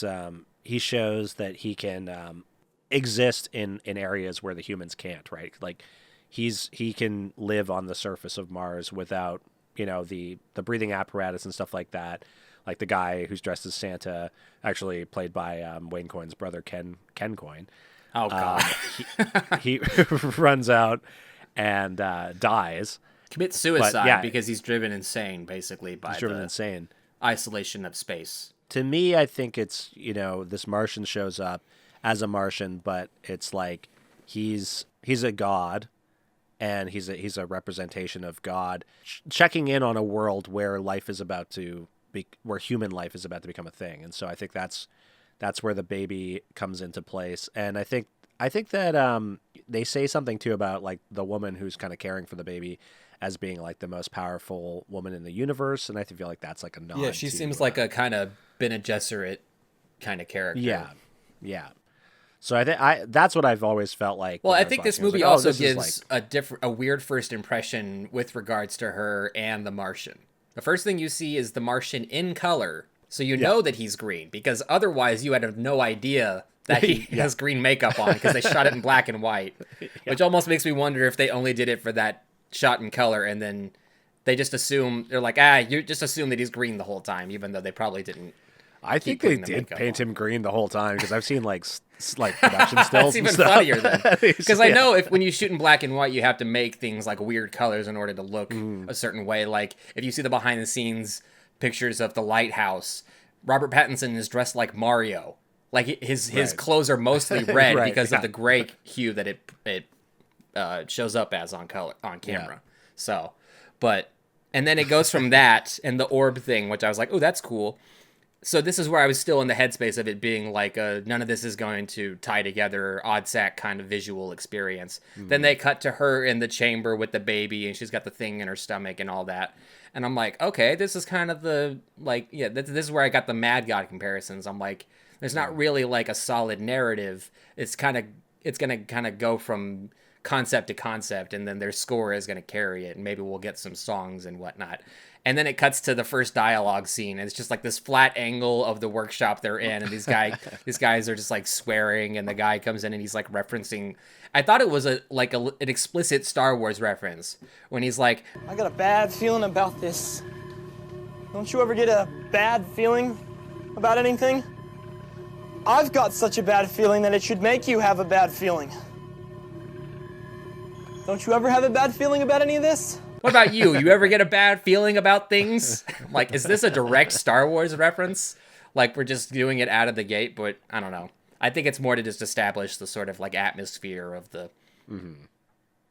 shows that he can exist in areas where the humans can't, right? Like he can live on the surface of Mars without, the breathing apparatus and stuff like that. Like the guy who's dressed as Santa, actually played by Wayne Coyne's brother, Ken Coyne. Oh god. He runs out and dies. Commits suicide yeah. because he's driven insane basically by He's driven the insane. isolation of space. To me, I think it's, this Martian shows up as a Martian, but it's like he's a god, and he's a representation of God, checking in on a world where where human life is about to become a thing. And so I think that's where the baby comes into place. And I think that they say something too about like the woman who's kind of caring for the baby as being like the most powerful woman in the universe, and I feel like that's like a nod. Yeah, she to, seems like a kind of Bene Gesserit kind of character. Yeah. So I think that's what I've always felt like. Well, when I was think this watching. I was movie like, oh, also this is gives a weird first impression with regards to her and the Martian. The first thing you see is the Martian in color, so you know that he's green, because otherwise you would have no idea that he has green makeup on because they shot it in black and white, which almost makes me wonder if they only did it for that shot in color and then they just assume, they're like, you just assume that he's green the whole time, even though they probably didn't. I think putting they the did makeup paint on. him green the whole time, because I've seen like production stills. That's and even stuff. funnier then, because I know when you shoot in black and white, you have to make things like weird colors in order to look a certain way. Like if you see the behind the scenes pictures of the lighthouse, Robert Pattinson is dressed like Mario. Like his clothes are mostly red because of the gray hue that it shows up as on camera. Yeah. So, and then it goes from that and the orb thing, which I was like, oh, that's cool. So this is where I was still in the headspace of it being like none of this is going to tie together, odd sack kind of visual experience. Then they cut to her in the chamber with the baby, and she's got the thing in her stomach and all that. And I'm like, okay, this is kind of this is where I got the Mad God comparisons. I'm like, there's not really like a solid narrative. It's kind of it's gonna kind of go from concept to concept, and then their score is gonna carry it, and maybe we'll get some songs and whatnot. And then it cuts to the first dialogue scene, and it's just like this flat angle of the workshop they're in, and these guys are just like swearing, and the guy comes in and he's like referencing. I thought it was an explicit Star Wars reference when he's like, I got a bad feeling about this. Don't you ever get a bad feeling about anything? I've got such a bad feeling that it should make you have a bad feeling. Don't you ever have a bad feeling about any of this? "What about you? You ever get a bad feeling about things?" Like, is this a direct Star Wars reference? Like, we're just doing it out of the gate, but I don't know. I think it's more to just establish the sort of like atmosphere of the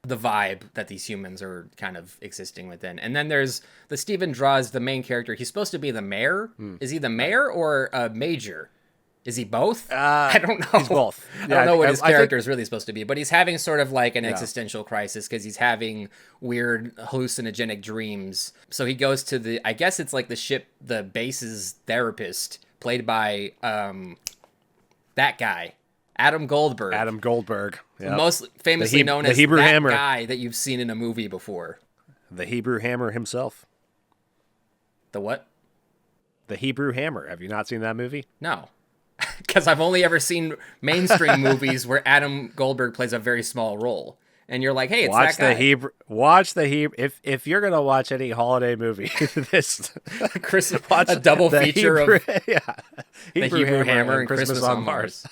vibe that these humans are kind of existing within. And then there's the Stephen Draws, the main character. He's supposed to be the mayor. Is he the mayor or a major? Is he both? I don't know. He's both. I don't know what his character is really supposed to be, but he's having sort of like an existential crisis because he's having weird hallucinogenic dreams. So he goes to I guess it's like the base's therapist, played by that guy, Adam Goldberg. Adam Goldberg. Yep. Most famously known as Hebrew that Hammer. guy that you've seen in a movie before. The Hebrew Hammer himself. The what? The Hebrew Hammer. Have you not seen that movie? No. Because I've only ever seen mainstream movies where Adam Goldberg plays a very small role. And you're like, hey, it's watch that guy. Watch the Hebrew. If you're gonna watch any holiday movie, watch a double feature Hebrew, of the Hebrew Hammer and Christmas on Mars.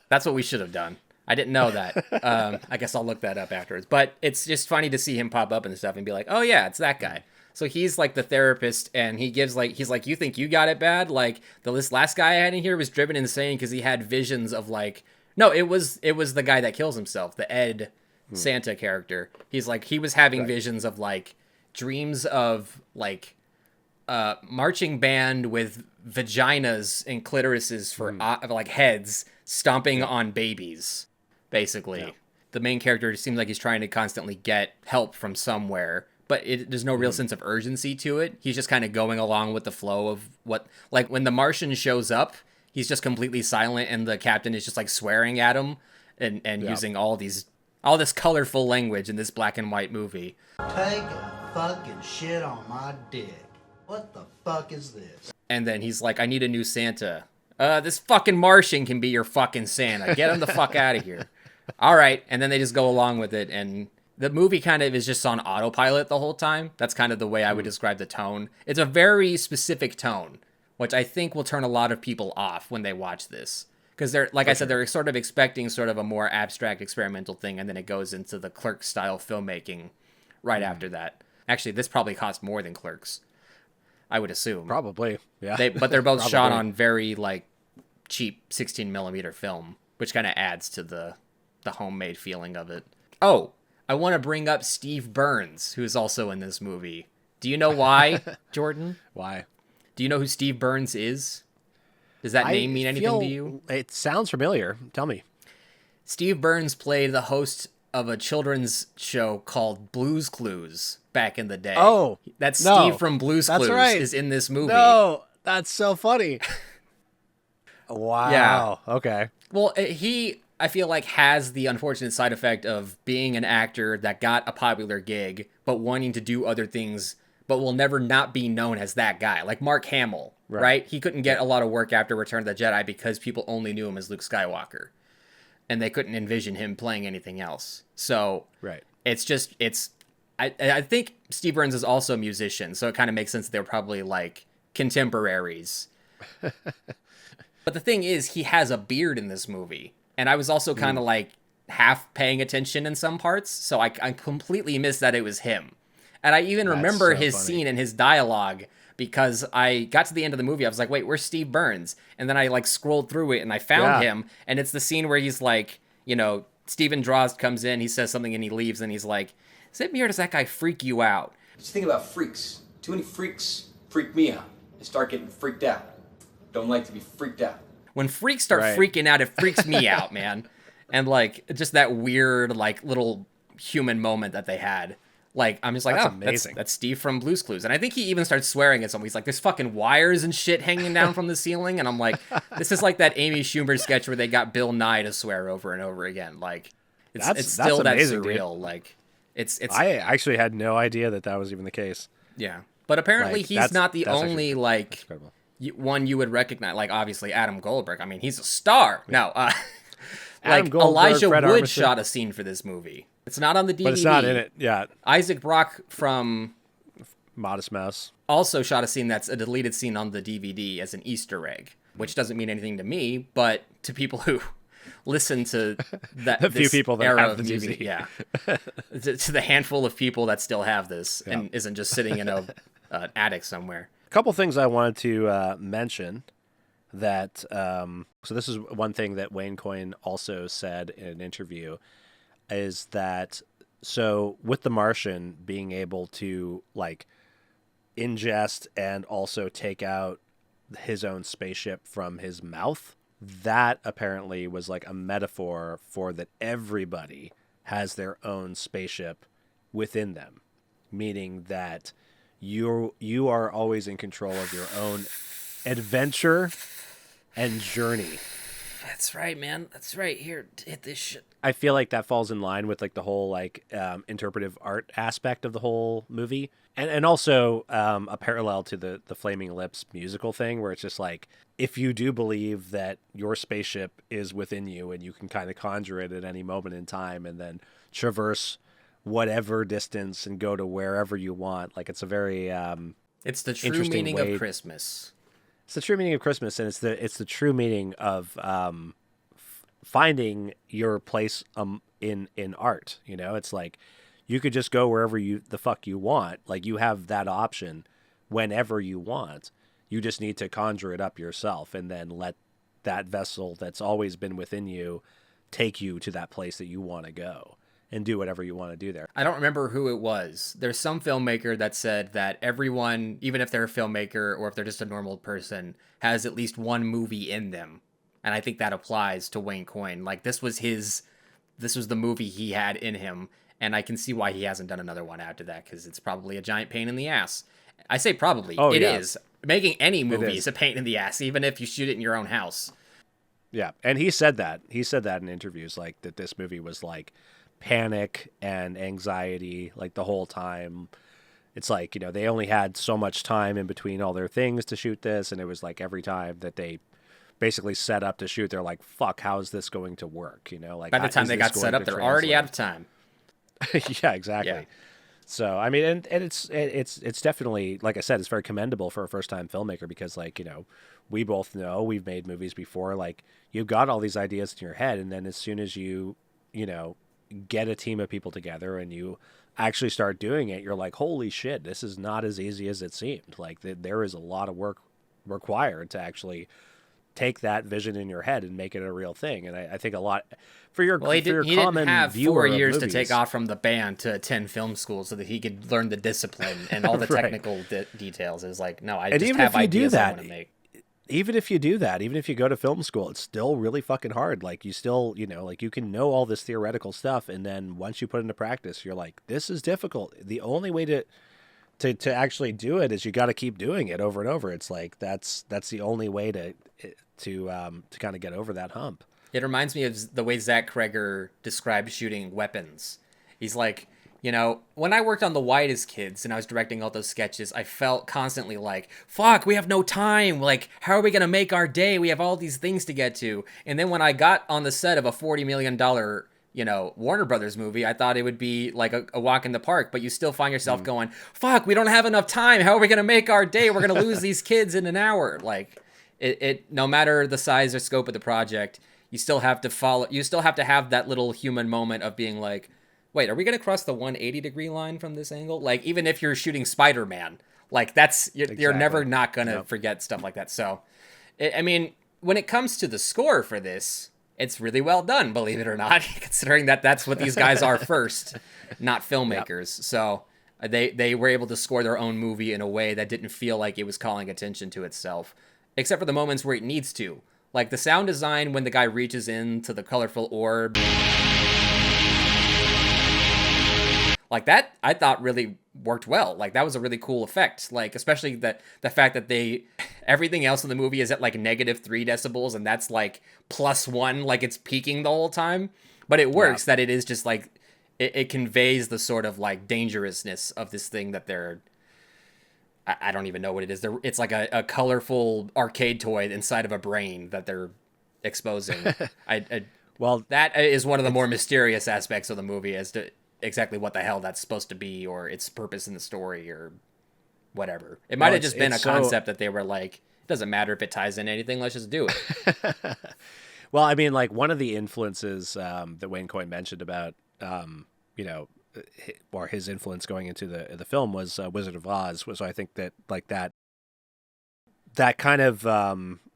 That's what we should have done. I didn't know that. I guess I'll look that up afterwards. But it's just funny to see him pop up and stuff and be like, oh yeah, it's that guy. So he's like the therapist, and he's like, you think you got it bad? Like this last guy I had in here was driven insane because he had visions of like, no, it was the guy that kills himself, the Ed Santa character. He's like, he was having visions of like dreams of like marching band with vaginas and clitorises for like heads stomping on babies, basically. Yeah. The main character seems like he's trying to constantly get help from somewhere, but there's no real sense of urgency to it. He's just kind of going along with the flow of what, like when the Martian shows up, he's just completely silent and the captain is just like swearing at him and using all this colorful language in this black and white movie. Take a fucking shit on my dick. What the fuck is this? And then he's like, I need a new Santa. This fucking Martian can be your fucking Santa. Get him the fuck out of here. All right. And then they just go along with it. And the movie kind of is just on autopilot the whole time. That's kind of the way I would describe the tone. It's a very specific tone, which I think will turn a lot of people off when they watch this. Because they're, like I said, they're sort of expecting sort of a more abstract experimental thing, and then it goes into the Clerks style filmmaking right after that. Actually, this probably cost more than Clerks, I would assume. Probably, yeah. But they're both shot on very like cheap 16mm film, which kind of adds to the homemade feeling of it. Oh, I want to bring up Steve Burns, who's also in this movie. Do you know why, Jordan? Why? Do you know who Steve Burns is? Does that name mean anything to you? It sounds familiar. Tell me. Steve Burns played the host of a children's show called Blue's Clues back in the day. Oh, that's Steve from Blue's Clues is in this movie. No, that's so funny. Wow. Yeah. Okay. Well, I feel like, has the unfortunate side effect of being an actor that got a popular gig, but wanting to do other things, but will never not be known as that guy. Like Mark Hamill, right? He couldn't get a lot of work after Return of the Jedi because people only knew him as Luke Skywalker. And they couldn't envision him playing anything else. So I think Steve Burns is also a musician, so it kind of makes sense that they're probably like contemporaries. But the thing is, he has a beard in this movie. And I was also kind of like half paying attention in some parts, so I completely missed that it was him. And I even remember his scene and his dialogue because I got to the end of the movie. I was like, wait, where's Steve Burns? And then I like scrolled through it and I found him. And it's the scene where he's like, Stephen Draws comes in, he says something and he leaves and he's like, is it me or does that guy freak you out? Just think about freaks. Too many freaks freak me out. I start getting freaked out. Don't like to be freaked out. When freaks start freaking out, it freaks me out, man. And like just that weird like little human moment that they had. Like, I'm just like, That's oh, amazing. that's Steve from Blue's Clues. And I think he even starts swearing at someone. He's like, there's fucking wires and shit hanging down from the ceiling. And I'm like, this is like that Amy Schumer sketch where they got Bill Nye to swear over and over again. Like, it's still that amazing, surreal. dude. Like, it's I actually had no idea that was even the case. yeah. But apparently Like, he's not the that's only, actually like, incredible. one you would recognize. Like, obviously, Adam Goldberg. I mean, he's a star. No, Adam like, Goldberg, Elijah Fred Wood Armisen. shot a scene for this movie. It's not on the DVD. But it's not in it. Yeah. Isaac Brock from Modest Mouse. also shot a scene that's a deleted scene on the DVD as an Easter egg, which doesn't mean anything to me, but to people who listen to that, The few this people that era have of the music, DVD. yeah, to the handful of people that still have this and isn't just sitting in a attic somewhere. A couple things I wanted to mention that so this is one thing that Wayne Coyne also said in an interview is that so with The Martian being able to like ingest and also take out his own spaceship from his mouth, that apparently was like a metaphor for that everybody has their own spaceship within them, meaning that you are always in control of your own adventure and journey. That's right, man. That's right. Here, hit this shit. I feel like that falls in line with like the whole like interpretive art aspect of the whole movie, and also a parallel to the Flaming Lips musical thing, where it's just like if you do believe that your spaceship is within you and you can kind of conjure it at any moment in time and then traverse whatever distance and go to wherever you want, like it's a very It's the true interesting meaning way- of Christmas. It's the true meaning of Christmas, and it's the true meaning of finding your place in art. You know, it's like you could just go wherever the fuck you want. Like you have that option whenever you want. You just need to conjure it up yourself, and then let that vessel that's always been within you take you to that place that you want to go and do whatever you want to do there. I don't remember who it was. There's some filmmaker that said that everyone, even if they're a filmmaker or if they're just a normal person, has at least one movie in them. And I think that applies to Wayne Coyne. Like this was the movie he had in him. And I can see why he hasn't done another one after that, because it's probably a giant pain in the ass. I say probably. Oh, It yeah. is. Making any movie is. is a pain in the ass, even if you shoot it in your own house. Yeah, and he said that in interviews, like that this movie was like panic and anxiety like the whole time. It's like, you know, they only had so much time in between all their things to shoot this, and it was like every time that they basically set up to shoot, they're like, fuck, how is this going to work? You know, like By the time is they this got going set up, to they're already out translate? of time. Yeah, exactly. Yeah. So I mean, and it's definitely, like I said, it's very commendable for a first time filmmaker, because like, you know, we both know, we've made movies before, like you've got all these ideas in your head, and then as soon as you know, get a team of people together and you actually start doing it, you're like, holy shit, this is not as easy as it seemed. Like there is a lot of work required to actually take that vision in your head and make it a real thing. And I think a lot for your, Well, he for your didn't common have viewer 4 of years to movies- take off from the band to attend film school so that he could learn the discipline and all the Right. technical details. It was like, no, I And just even have if you do ideas I that, want to make. even if you do that, even if you go to film school, it's still really fucking hard. Like you still, you know, like you can know all this theoretical stuff, and then once you put it into practice, you're like, this is difficult. The only way to actually do it is you got to keep doing it over and over. It's like that's the only way to kind of get over that hump. It reminds me of the way Zach Kreger described shooting weapons. He's like, you know, when I worked on The Whitest Kids and I was directing all those sketches, I felt constantly like, fuck, we have no time. Like, how are we going to make our day? We have all these things to get to. And then when I got on the set of a $40 million, you know, Warner Brothers movie, I thought it would be like a walk in the park, but you still find yourself going, fuck, we don't have enough time. How are we going to make our day? We're going to lose these kids in an hour. Like, it no matter the size or scope of the project, you still have to have that little human moment of being like, wait, are we going to cross the 180-degree line from this angle? Like, even if you're shooting Spider-Man, like you're never not going to forget stuff like that. So, I mean, when it comes to the score for this, it's really well done, believe it or not, considering that that's what these guys are first, not filmmakers. So they were able to score their own movie in a way that didn't feel like it was calling attention to itself, except for the moments where it needs to. Like the sound design when the guy reaches into the colorful orb. Like that, I thought really worked well. Like that was a really cool effect. Like especially the fact that everything else in the movie is at like -3 decibels, and that's like +1, like it's peaking the whole time. But it works that it is just like it conveys the sort of like dangerousness of this thing that they're. I don't even know what it is. It's like a colorful arcade toy inside of a brain that they're exposing. Well, that is one of the more mysterious aspects of the movie as to exactly what the hell that's supposed to be or its purpose in the story or whatever. It might have just been a concept that they were like, it doesn't matter if it ties in anything, let's just do it. Well, I mean, like one of the influences that Wayne Coyne mentioned about, or his influence going into the film was Wizard of Oz. So I think that like that kind of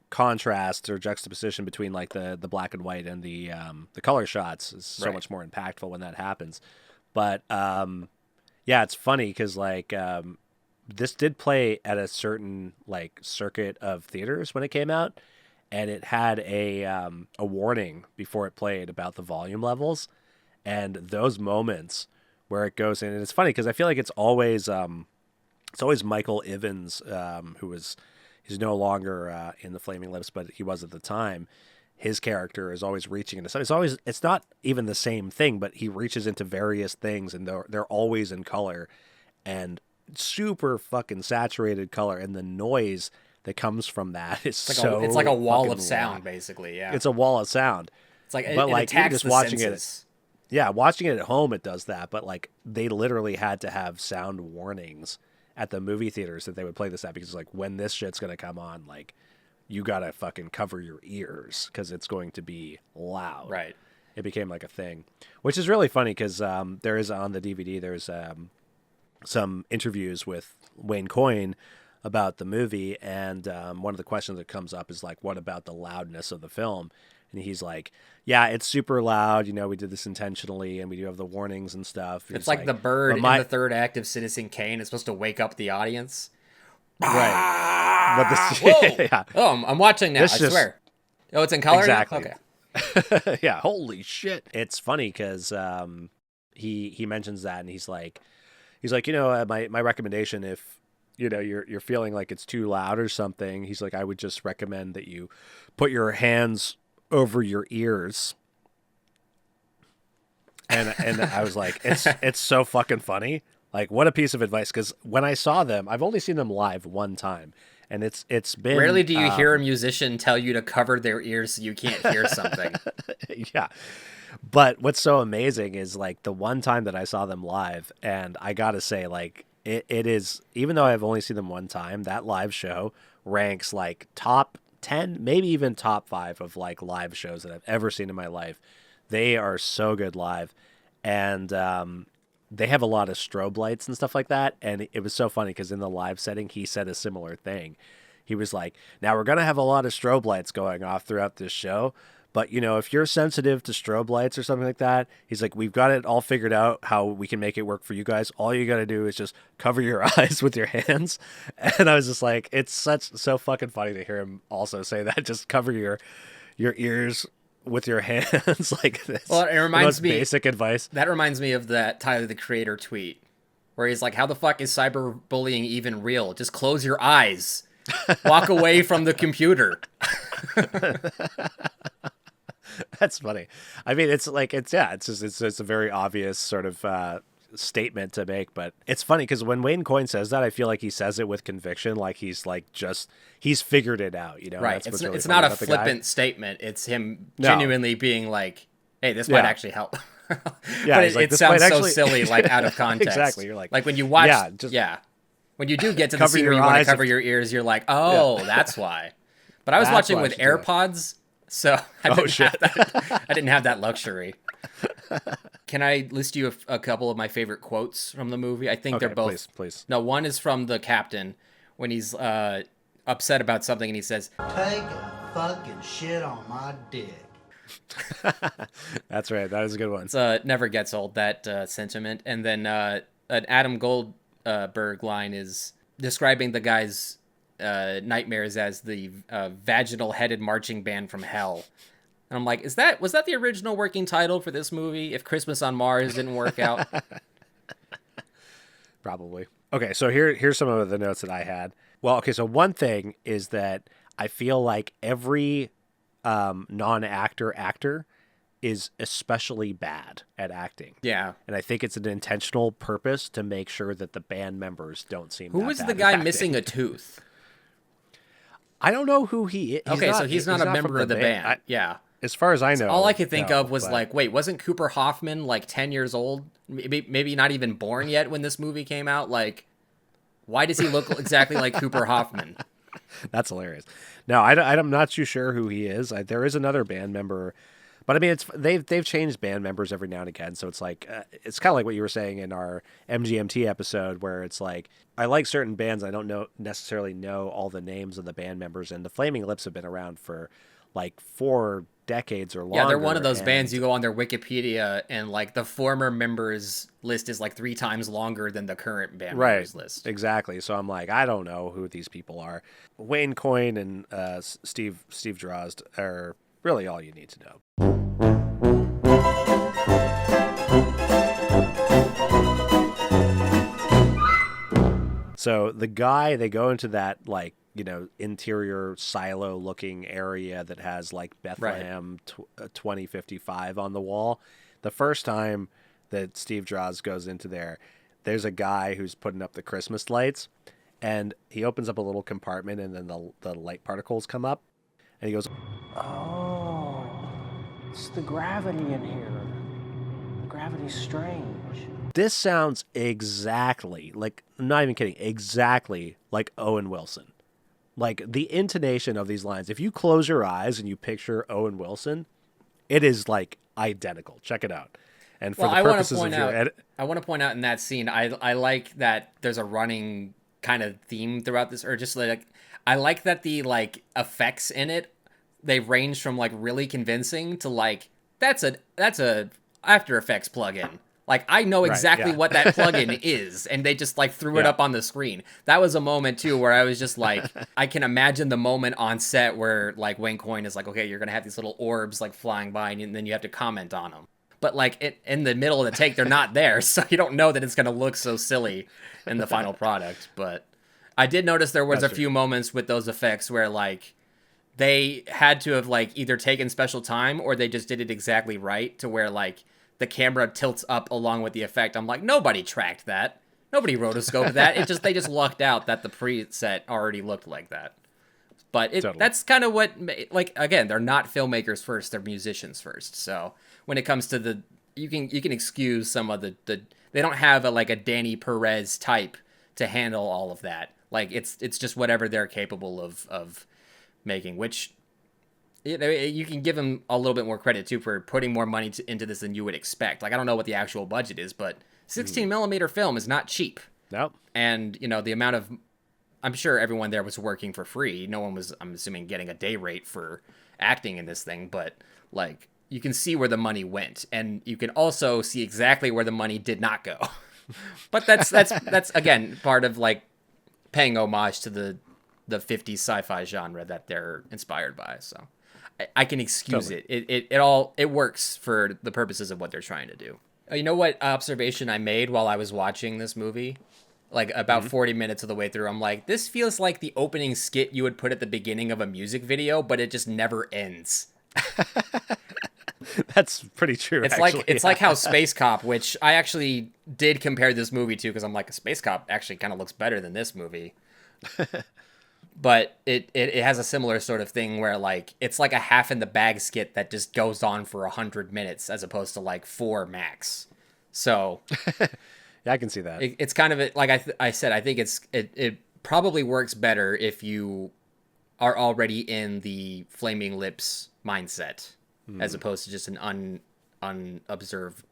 contrast or juxtaposition between like the black and white and the color shots is so much more impactful when that happens. But yeah, it's funny because like this did play at a certain like circuit of theaters when it came out, and it had a warning before it played about the volume levels, and those moments where it goes in, and it's funny because I feel like it's always Michael Ivins, he's no longer in the Flaming Lips, but he was at the time. His character is always reaching into something. It's not even the same thing, but he reaches into various things, and they're always in color and super fucking saturated color, and the noise that comes from that is it's like a wall of sound, basically. Yeah, it's a wall of sound. It's like but it like attacks just the watching senses. watching it at home, it does that. But like they literally had to have sound warnings at the movie theaters that they would play this at, because like when this shit's gonna come on, like you gotta fucking cover your ears because it's going to be loud. Right. It became like a thing, which is really funny because there is on the DVD. There's some interviews with Wayne Coyne about the movie, and one of the questions that comes up is like, what about the loudness of the film? And he's like, yeah, it's super loud, we did this intentionally, and we do have the warnings and stuff. It's like the bird in the third act of Citizen Kane is supposed to wake up the audience. Right. But this, whoa. Yeah. Oh, I'm watching now, I swear. Oh, it's in color exactly. now? Okay. Yeah, holy shit. It's funny because he mentions that, and he's like, my recommendation, if you're feeling like it's too loud or something, he's like, I would just recommend that you put your hands over your ears. And I was like, it's so fucking funny. Like, what a piece of advice. Because when I saw them, I've only seen them live one time, and it's been rarely do you hear a musician tell you to cover their ears so you can't hear something. Yeah. But what's so amazing is like the one time that I saw them live, and I gotta say, like, it is, even though I've only seen them one time, that live show ranks like top 10, maybe even top 5 of like live shows that I've ever seen in my life. They are so good live, and they have a lot of strobe lights and stuff like that. And it was so funny because in the live setting, he said a similar thing. He was like, now we're going to have a lot of strobe lights going off throughout this show, but if you're sensitive to strobe lights or something like that, he's like, we've got it all figured out how we can make it work for you guys. All you got to do is just cover your eyes with your hands. And I was just like, it's so fucking funny to hear him also say that, just cover your ears with your hands. Like this. Well, it reminds me, basic advice. That reminds me of that Tyler the Creator tweet where he's like, how the fuck is cyberbullying even real? Just close your eyes. Walk away from the computer. That's funny. I mean, it's like, it's a very obvious sort of statement to make, but it's funny because when Wayne Coyne says that, I feel like he says it with conviction, like he's figured it out, Right. That's It's really not a about the flippant guy. statement. It's him genuinely being like, hey, this might actually help. Yeah, but it sounds so silly, like out of context. Exactly. You're like when you watch, when you do get to the scene where you want to cover your ears, you're like, oh, that's why. But I was watching with AirPods, so I didn't have that luxury. Can I list you a couple of my favorite quotes from the movie? I think they're both. Please. No, one is from the captain when he's upset about something and he says, Take a fucking shit on my dick. That's right. That is a good one. It never gets old, that sentiment. And then an Adam Goldberg line is describing the guy's nightmares as the vaginal-headed marching band from hell. And I'm like, was that the original working title for this movie? If Christmas on Mars didn't work out, Probably. Okay, so here's some of the notes that I had. Well, okay, so one thing is that I feel like every non-actor actor is especially bad at acting. Yeah. And I think it's an intentional purpose to make sure that the band members don't seem Who that was bad the at guy acting. missing a tooth? I don't know who he is. He's not a member from of the band. Yeah. As far as I know. All I could think no, of was but- like, wait, wasn't Cooper Hoffman like 10 years old? Maybe not even born yet when this movie came out? Like, why does he look exactly like Cooper Hoffman? That's hilarious. No, I'm not too sure who he is. There is another band member, but I mean, they've changed band members every now and again. So it's like it's kind of like what you were saying in our MGMT episode, where it's like I like certain bands. I don't necessarily know all the names of the band members, and the Flaming Lips have been around for like 4 decades or longer. Yeah, they're one of those and- bands you go on their Wikipedia and like the former members list is like 3 times longer than the current band members list. Exactly. So I'm like, I don't know who these people are. Wayne Coyne and Steve Drozd are really all you need to know. So the guy, they go into that like, interior silo looking area that has like Bethlehem 2055 on the wall. The first time that Steve Drozd goes into there, there's a guy who's putting up the Christmas lights, and he opens up a little compartment, and then the light particles come up, and he goes, Oh, it's the gravity in here. The gravity's strange. this sounds exactly like, I'm not even kidding, exactly like Owen Wilson. Like the intonation of these lines, if you close your eyes and you picture Owen Wilson, it is like identical. Check it out. And for the purposes of your edit, I want to point out in that scene, I like that there's a running kind of theme throughout this, or just like, I like that the like effects in it, they range from like really convincing to like, that's a After Effects plugin. Like, I know exactly what that plugin is, and they just, like, threw it up on the screen. That was a moment, too, where I was just like, I can imagine the moment on set where, like, Wayne Coyne is like, okay, you're going to have these little orbs, like, flying by, and then you have to comment on them. But, like, in the middle of the take, they're not there, so you don't know that it's going to look so silly in the final product. But I did notice there was a few moments with those effects where, like, they had to have, like, either taken special time or they just did it exactly right to where, like, the camera tilts up along with the effect. I'm like, nobody tracked that. Nobody rotoscoped that. They just lucked out that the preset already looked like that. But that's kind of what, like, again, they're not filmmakers first, they're musicians first. So when it comes to you can excuse some of the they don't have a Danny Perez type to handle all of that. Like, it's just whatever they're capable of making, which, you can give them a little bit more credit too for putting more money into this than you would expect. Like, I don't know what the actual budget is, but 16 millimeter film is not cheap. Nope. And the amount of, I'm sure everyone there was working for free. No one was, I'm assuming, getting a day rate for acting in this thing, but like, you can see where the money went, and you can also see exactly where the money did not go. But that's again part of like paying homage to the 50s sci-fi genre that they're inspired by. So I can excuse it. It works for the purposes of what they're trying to do. You know what observation I made while I was watching this movie? Like, about 40 minutes of the way through, I'm like, this feels like the opening skit you would put at the beginning of a music video, but it just never ends. That's pretty true. It's like how Space Cop, which I actually did compare this movie to, because I'm like, Space Cop actually kind of looks better than this movie. But it has a similar sort of thing where, like, it's like a half in the bag skit that just goes on for 100 minutes as opposed to like 4 max. So yeah, I can see that. It's kind of like I said, I think it probably works better if you are already in the Flaming Lips mindset, as opposed to just an unobserved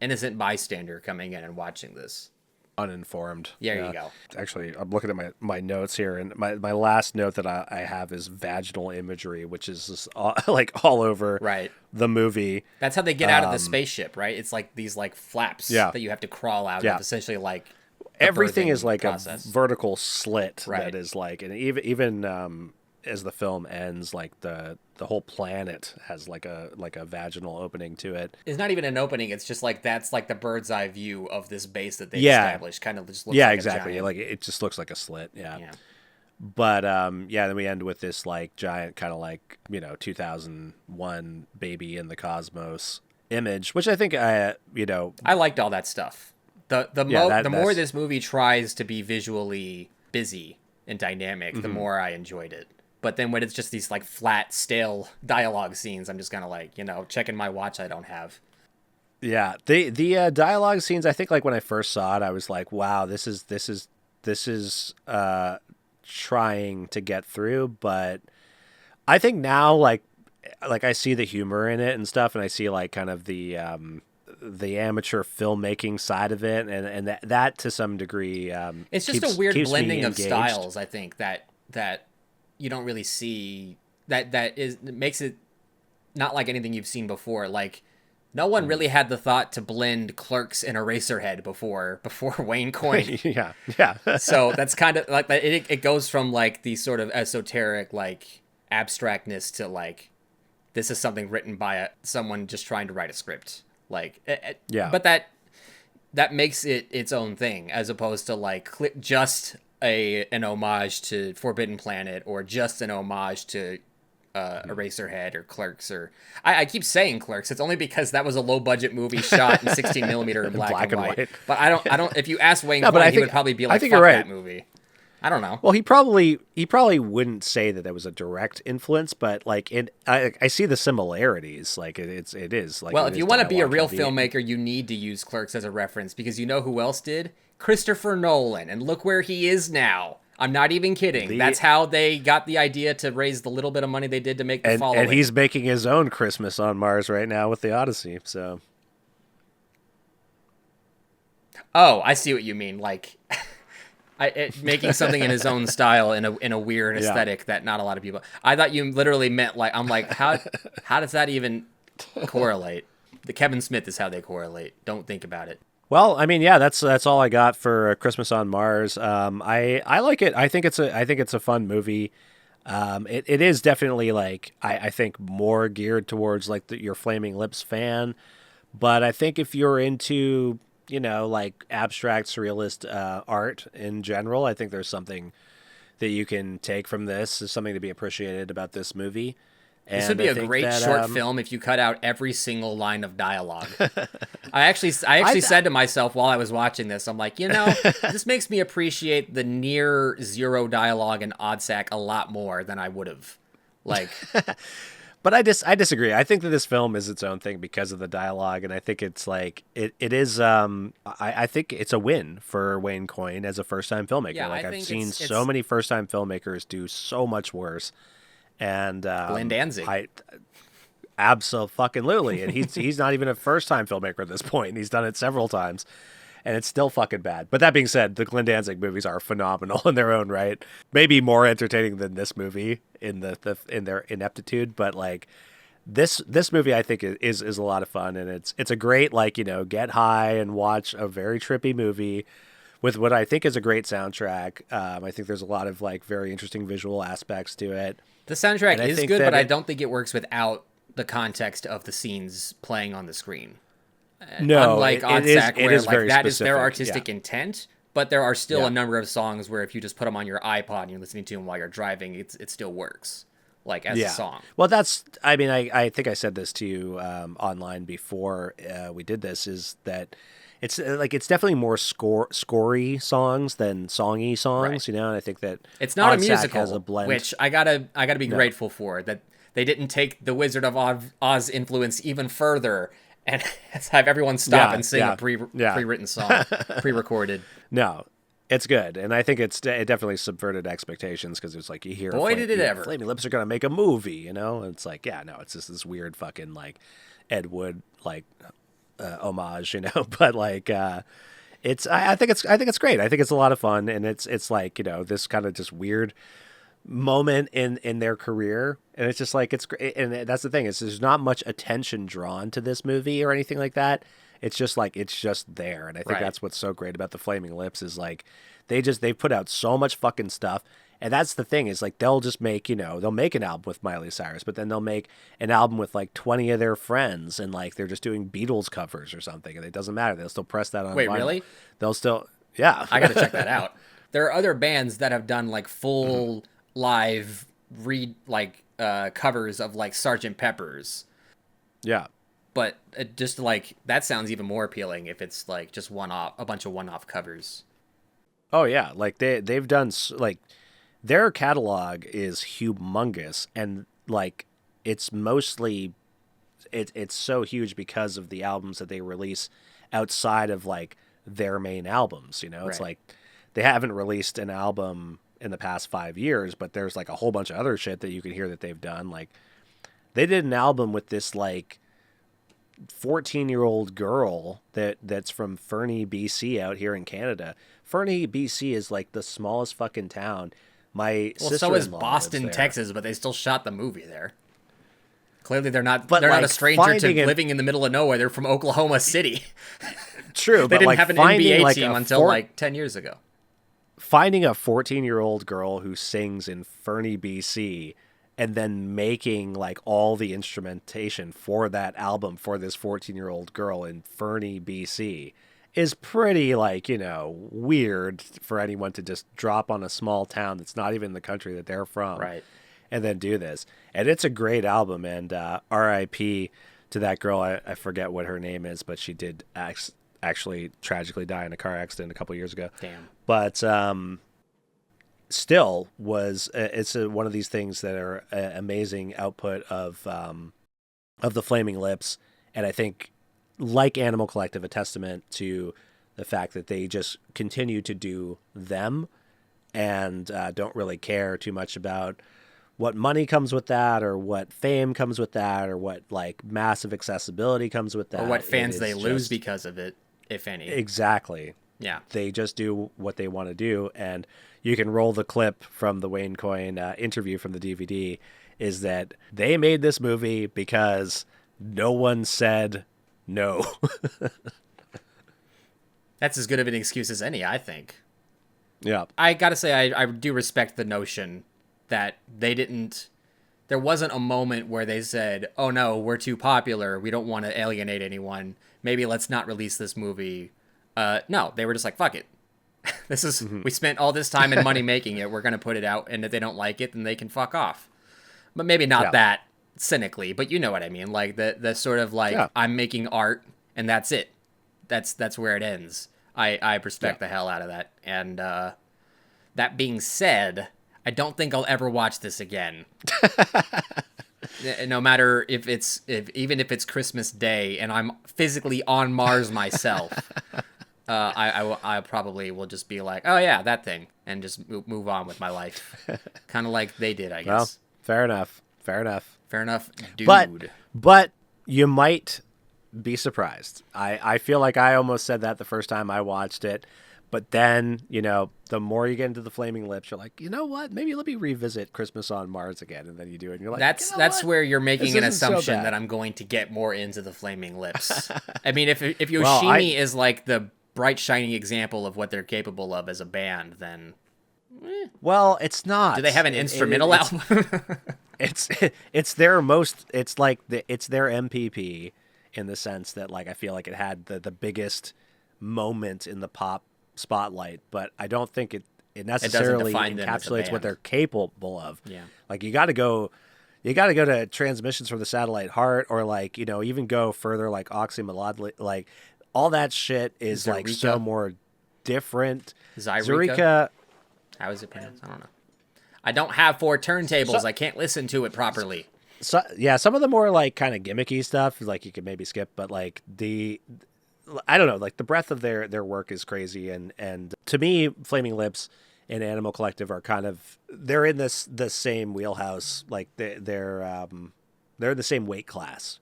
innocent bystander coming in and watching this. Uninformed. There you go. Actually, I'm looking at my notes here, and my last note that I have is vaginal imagery, which is just all over the movie. That's how they get out of the spaceship, right? It's like these like flaps that you have to crawl out of, essentially like everything is like process. a vertical slit that is like, and even as the film ends, like the whole planet has like a vaginal opening to it. It's not even an opening. It's just like that's like the bird's eye view of this base that they've Yeah. established. Kind of just looks Yeah, like exactly. a giant, Like it just looks like a slit. Yeah. yeah. But yeah, then we end with this like giant kind of like 2001 baby in the cosmos image, which I think I liked all that stuff. The more this movie tries to be visually busy and dynamic, the more I enjoyed it. But then when it's just these like flat, stale dialogue scenes, I'm just kind of like, checking my watch I don't have. Yeah, the dialogue scenes. I think like when I first saw it, I was like, wow, this is trying to get through. But I think now like I see the humor in it and stuff, and I see like kind of the amateur filmmaking side of it, and that to some degree, it's just a weird keeps me blending of engaged. styles. I think that you don't really see that makes it not like anything you've seen before. Like no one really had the thought to blend Clerks and Eraserhead before Wayne Coyne. yeah. So that's kind of like it goes from like the sort of esoteric like abstractness to like this is something written by someone just trying to write a script. Like Yeah. But that makes it its own thing as opposed to like just an homage to Forbidden Planet or just an homage to Eraserhead or Clerks or I keep saying Clerks. It's only because that was a low budget movie shot in 16 millimeter in black and white. But I don't. If you ask Wayne Coyne, he would probably be like, I think "Fuck you're right. that movie." I don't know. Well, he probably wouldn't say that was a direct influence, but like I see the similarities. Like it is like. Well, if you want to be a real filmmaker, you need to use Clerks as a reference because you know who else did? Christopher Nolan, and look where he is now. I'm not even kidding. That's how they got the idea to raise the little bit of money they did to make The Following. And he's making his own Christmas on Mars right now with the Odyssey. So. Oh, I see what you mean. Like. Making something in his own style in a weird aesthetic that not a lot of people. I thought you literally meant like I'm like how does that even correlate? The Kevin Smith is how they correlate. Don't think about it. Well, I mean, yeah, that's all I got for Christmas on Mars. I like it. I think it's a fun movie. It is definitely like I think more geared towards like your Flaming Lips fan, but I think if you're into like abstract surrealist art in general, I think there's something that you can take from this. There's something to be appreciated about this movie. And this would be a great short film if you cut out every single line of dialogue. I actually said to myself while I was watching this, I'm like, this makes me appreciate the near zero dialogue in Oddsack a lot more than I would have. Like. But I disagree. I think that this film is its own thing because of the dialogue, and I think it's like it is. I think it's a win for Wayne Coyne as a first-time filmmaker. Yeah, like I've seen so many first-time filmmakers do so much worse. And Glenn Danzig. Absolutely, and he's not even a first-time filmmaker at this point. He's done it several times. And it's still fucking bad. But that being said, the Glenn Danzig movies are phenomenal in their own right. Maybe more entertaining than this movie in in their ineptitude. But like this movie, I think is a lot of fun, and it's a great like get high and watch a very trippy movie with what I think is a great soundtrack. I think there's a lot of like very interesting visual aspects to it. The soundtrack is good, but I don't think it works without the context of the scenes playing on the screen. No, unlike Oddsack, where like that is their specific, artistic intent, but there are still a number of songs where if you just put them on your iPod and you're listening to them while you're driving, it still works, like as a song. Well, I mean, I think I said this to you online before we did this. Is that it's definitely more scorey songs than songy songs, right. And I think that it's not a Oddsack musical, has a blend. which I gotta be grateful for that they didn't take the Wizard of Oz influence even further. And have everyone stop and sing a pre-written song, pre-recorded. No, it's good, and I think it definitely subverted expectations because it's like you hear, boy, did it ever! Flaming Lips are gonna make a movie, And it's like, it's just this weird fucking like Ed Wood like homage, But like, I think it's great. I think it's a lot of fun, and it's like this kind of just weird moment in their career, and it's just like it's great. And that's the thing is there's not much attention drawn to this movie or anything like that. It's just like it's just there, and I think that's what's so great about the Flaming Lips is like they put out so much fucking stuff, And that's the thing is like they'll just make, they'll make an album with Miley Cyrus, but then they'll make an album with like 20 of their friends and like they're just doing Beatles covers or something and it doesn't matter. They'll still press that on Wait, vinyl. really? They'll still yeah. I gotta check that out. There are other bands that have done like full live covers of like Sgt. Pepper's. Yeah. But it just like that sounds even more appealing if it's like just a bunch of one-off covers. Oh yeah, like they've done like their catalog is humongous and like it's mostly it's so huge because of the albums that they release outside of like their main albums, It's Right. like they haven't released an album in the past 5 years, but there's like a whole bunch of other shit that you can hear that they've done. Like they did an album with this like 14-year-old girl that's from Fernie, BC out here in Canada. Fernie, BC is like the smallest fucking town. My Well, sister-in-law so is lives Boston, there. Texas, but they still shot the movie there. Clearly, they're not But, not a like, stranger to finding living in the middle of nowhere. They're from Oklahoma City. True, They but didn't like have an finding NBA like team a until like 10 years ago. finding a 14-year-old girl who sings in Fernie, BC, and then making like all the instrumentation for that album for this 14-year-old girl in Fernie, BC is pretty like, weird for anyone to just drop on a small town that's not even the country that they're from. Right. And then do this. And it's a great album. And R.I.P. to that girl. I forget what her name is, but she did actually tragically die in a car accident a couple years ago. Damn. But still was it's one of these things that are amazing output of the Flaming Lips, and I think like Animal Collective, a testament to the fact that they just continue to do them and don't really care too much about what money comes with that or what fame comes with that or what like massive accessibility comes with that Or what fans It they is lose just- because of it, if any. exactly. Yeah. They just do what they want to do. And you can roll the clip from the Wayne Coyne interview from the DVD is that they made this movie because no one said no. That's as good of an excuse as any, I think. Yeah. I gotta say, I do respect the notion that they didn't. There wasn't a moment where they said, "Oh no, we're too popular. We don't want to alienate anyone. Maybe let's not release this movie." No, they were just like, "Fuck it. This is we spent all this time and money making it. We're gonna put it out, and if they don't like it, then they can fuck off." But maybe not Yeah. that cynically, but you know what I mean. Like the sort of like Yeah. I'm making art, and that's it. That's where it ends. I respect the hell out of that. And that being said, I don't think I'll ever watch this again. No matter even if it's Christmas Day and I'm physically on Mars myself, I probably will just be like, oh yeah, that thing, and just move on with my life, kind of like they did, I Well, guess. fair enough. Fair enough. Fair enough, dude. But you might be surprised. I feel like I almost said that the first time I watched it. But then, the more you get into the Flaming Lips, you're like, you know what? Maybe let me revisit Christmas on Mars again. And then you do it, and you're like, That's you know what? where you're making This an isn't so assumption bad. that I'm going to get more into the Flaming Lips. I mean, if Yoshimi Well, is like the bright shining example of what they're capable of as a band, then Well, it's not. do they have an instrumental it's, album? it's their most. It's like it's their MPP in the sense that like I feel like it had the biggest moment in the pop spotlight, but I don't think it necessarily define them as a encapsulates what band. they're capable of. Yeah. Like you got to go to Transmissions from the Satellite Heart, or like even go further like Oxymelodly, like all that shit is like so Zurika? more different. Zurika? How is it pronounced? I don't know. I don't have 4 turntables. I can't listen to it properly. So yeah, some of the more like kind of gimmicky stuff, like you could maybe skip, but like I don't know, like the breadth of their work is crazy, and to me, Flaming Lips and Animal Collective are kind of they're in the same wheelhouse, like they're in the same weight class,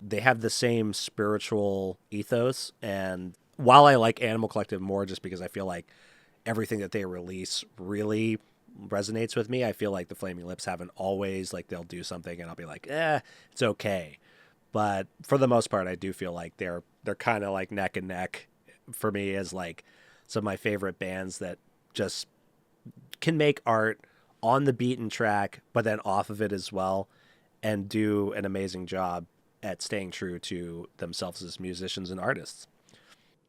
They have the same spiritual ethos, and while I like Animal Collective more just because I feel like everything that they release really resonates with me, I feel like the Flaming Lips haven't always, like they'll do something and I'll be like, it's okay. But for the most part, I do feel like they're kind of like neck and neck for me as like some of my favorite bands that just can make art on the beaten track, but then off of it as well, and do an amazing job at staying true to themselves as musicians and artists.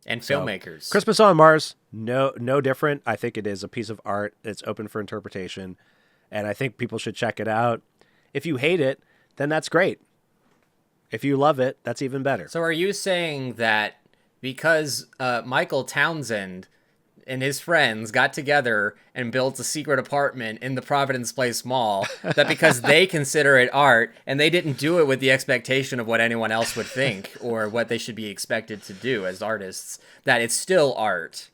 And filmmakers. Christmas on Mars, no different. I think it is a piece of art. It's open for interpretation, and I think people should check it out. If you hate it, then that's great. If you love it, that's even better. So are you saying that because Michael Townsend and his friends got together and built a secret apartment in the Providence Place Mall, that because they consider it art and they didn't do it with the expectation of what anyone else would think or what they should be expected to do as artists, that it's still art?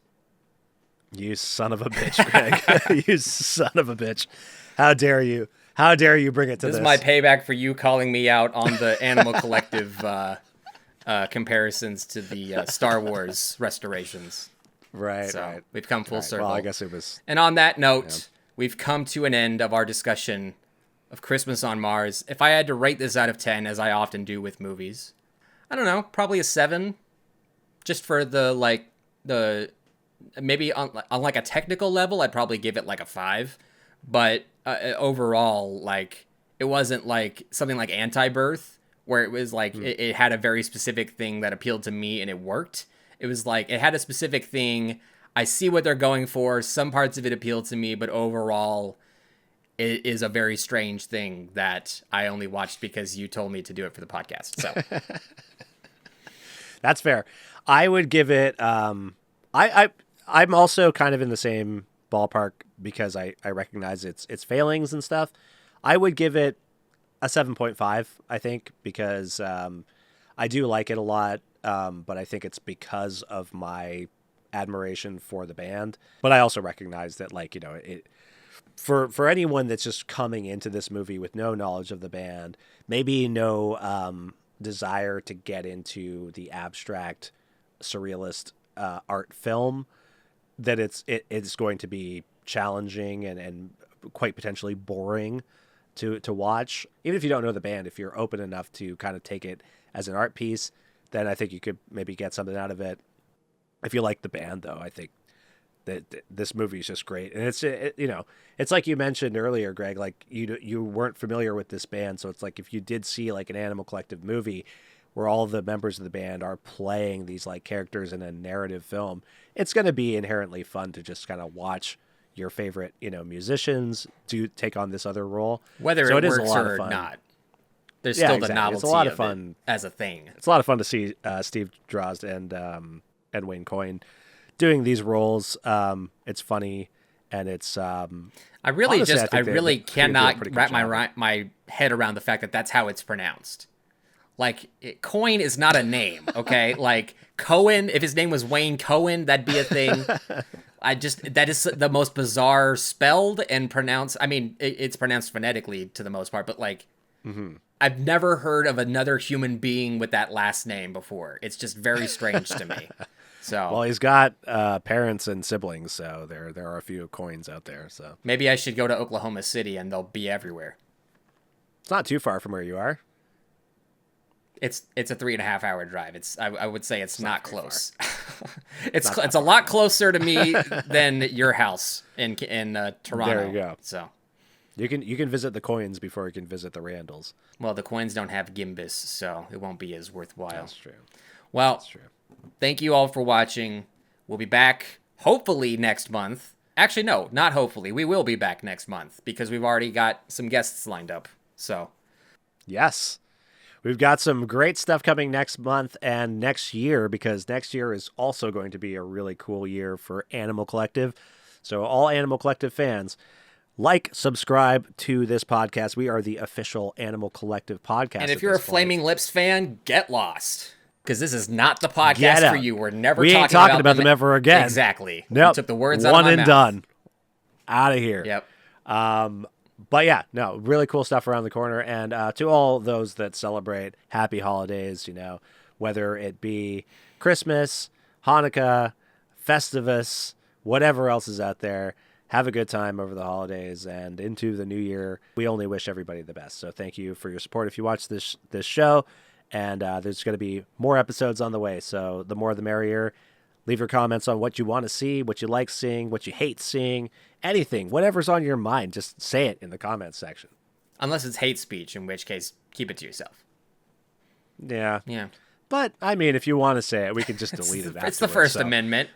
You son of a bitch, Greg. You son of a bitch. How dare you? How dare you bring it to this? This is my payback for you calling me out on the Animal Collective comparisons to the Star Wars restorations. Right, So right. we've come full circle. Well, I guess it was... And on that note, we've come to an end of our discussion of Christmas on Mars. If I had to rate this out of 10, as I often do with movies, I don't know, probably a 7. Just for maybe on like a technical level, I'd probably give it like a 5. But overall, like, it wasn't like something like Anti-Birth, where it was like it had a very specific thing that appealed to me and it worked. It was like it had a specific thing. I see what they're going for. Some parts of it appealed to me, but overall, it is a very strange thing that I only watched because you told me to do it for the podcast. So That's fair. I would give it... I'm also kind of in the same ballpark because I recognize its failings and stuff. I would give it a 7.5, I think, because I do like it a lot, but I think it's because of my admiration for the band. But I also recognize that, like, you know, it for anyone that's just coming into this movie with no knowledge of the band, maybe no desire to get into the abstract surrealist art film, that it's going to be challenging and quite potentially boring to watch. Even if you don't know the band, if you're open enough to kind of take it as an art piece, then I think you could maybe get something out of it. If you like the band, though, I think that this movie is just great. And it's like you mentioned earlier, Greg, like you weren't familiar with this band. So it's like if you did see like an Animal Collective movie where all the members of the band are playing these like characters in a narrative film, it's going to be inherently fun to just kind of watch your favorite, musicians to take on this other role. whether So it is a works lot or of fun. not, there's Yeah, still exactly. the novelty It's a lot of it fun. as a thing. It's a lot of fun to see Steve Drozd and Wayne Coyne doing these roles. It's funny, and it's I really honestly, I think they do a cannot pretty good wrap job. my head around the fact that that's how it's pronounced. Like, Coyne is not a name, okay? Like, Cohen, if his name was Wayne Cohen, that'd be a thing. That is the most bizarre spelled and pronounced. I mean, it's pronounced phonetically to the most part, but like, I've never heard of another human being with that last name before. It's just very strange to me. So, well, he's got parents and siblings, so there are a few coins out there. So maybe I should go to Oklahoma City and they'll be everywhere. it's not too far from where you are. It's a 3.5 hour drive. I would say it's not close. it's a lot closer to me than your house in Toronto. There you go. So You can visit the coins before you can visit the Randalls. well, the coins don't have gimbus, so it won't be as worthwhile. That's true. Well, That's true. thank you all for watching. We'll be back hopefully next month. Actually, no, not hopefully. We will be back next month because we've already got some guests lined up. So Yes. We've got some great stuff coming next month and next year, because next year is also going to be a really cool year for Animal Collective. So all Animal Collective fans, subscribe to this podcast. We are the official Animal Collective podcast. and if at you're a this point. Flaming Lips fan, get lost. Because this is not the Get podcast for out. you. We're never We ain't talking about them ever again. Exactly. Nope. You took the words out One of my and mouth. done. Out of here. Yep. But yeah, no, really cool stuff around the corner. And to all those that celebrate happy holidays, whether it be Christmas, Hanukkah, Festivus, whatever else is out there, have a good time over the holidays and into the new year. We only wish everybody the best. So thank you for your support if you watch this show. And there's going to be more episodes on the way. So the more the merrier. Leave your comments on what you want to see, what you like seeing, what you hate seeing, anything, whatever's on your mind. Just say it in the comments section. Unless it's hate speech, in which case, keep it to yourself. Yeah. Yeah. But, I mean, if you want to say it, we can just delete it afterwards. It's the First Amendment.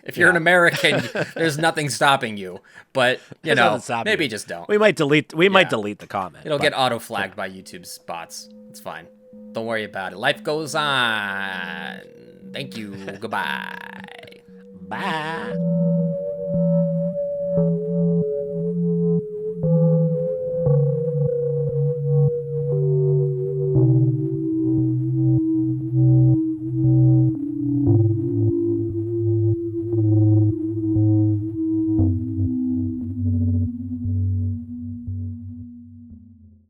If you're an American, there's nothing stopping you. But, maybe just don't. We might delete the comment. It'll get auto-flagged by YouTube's bots. It's fine. Don't worry about it. Life goes on. Thank you. Goodbye. Bye.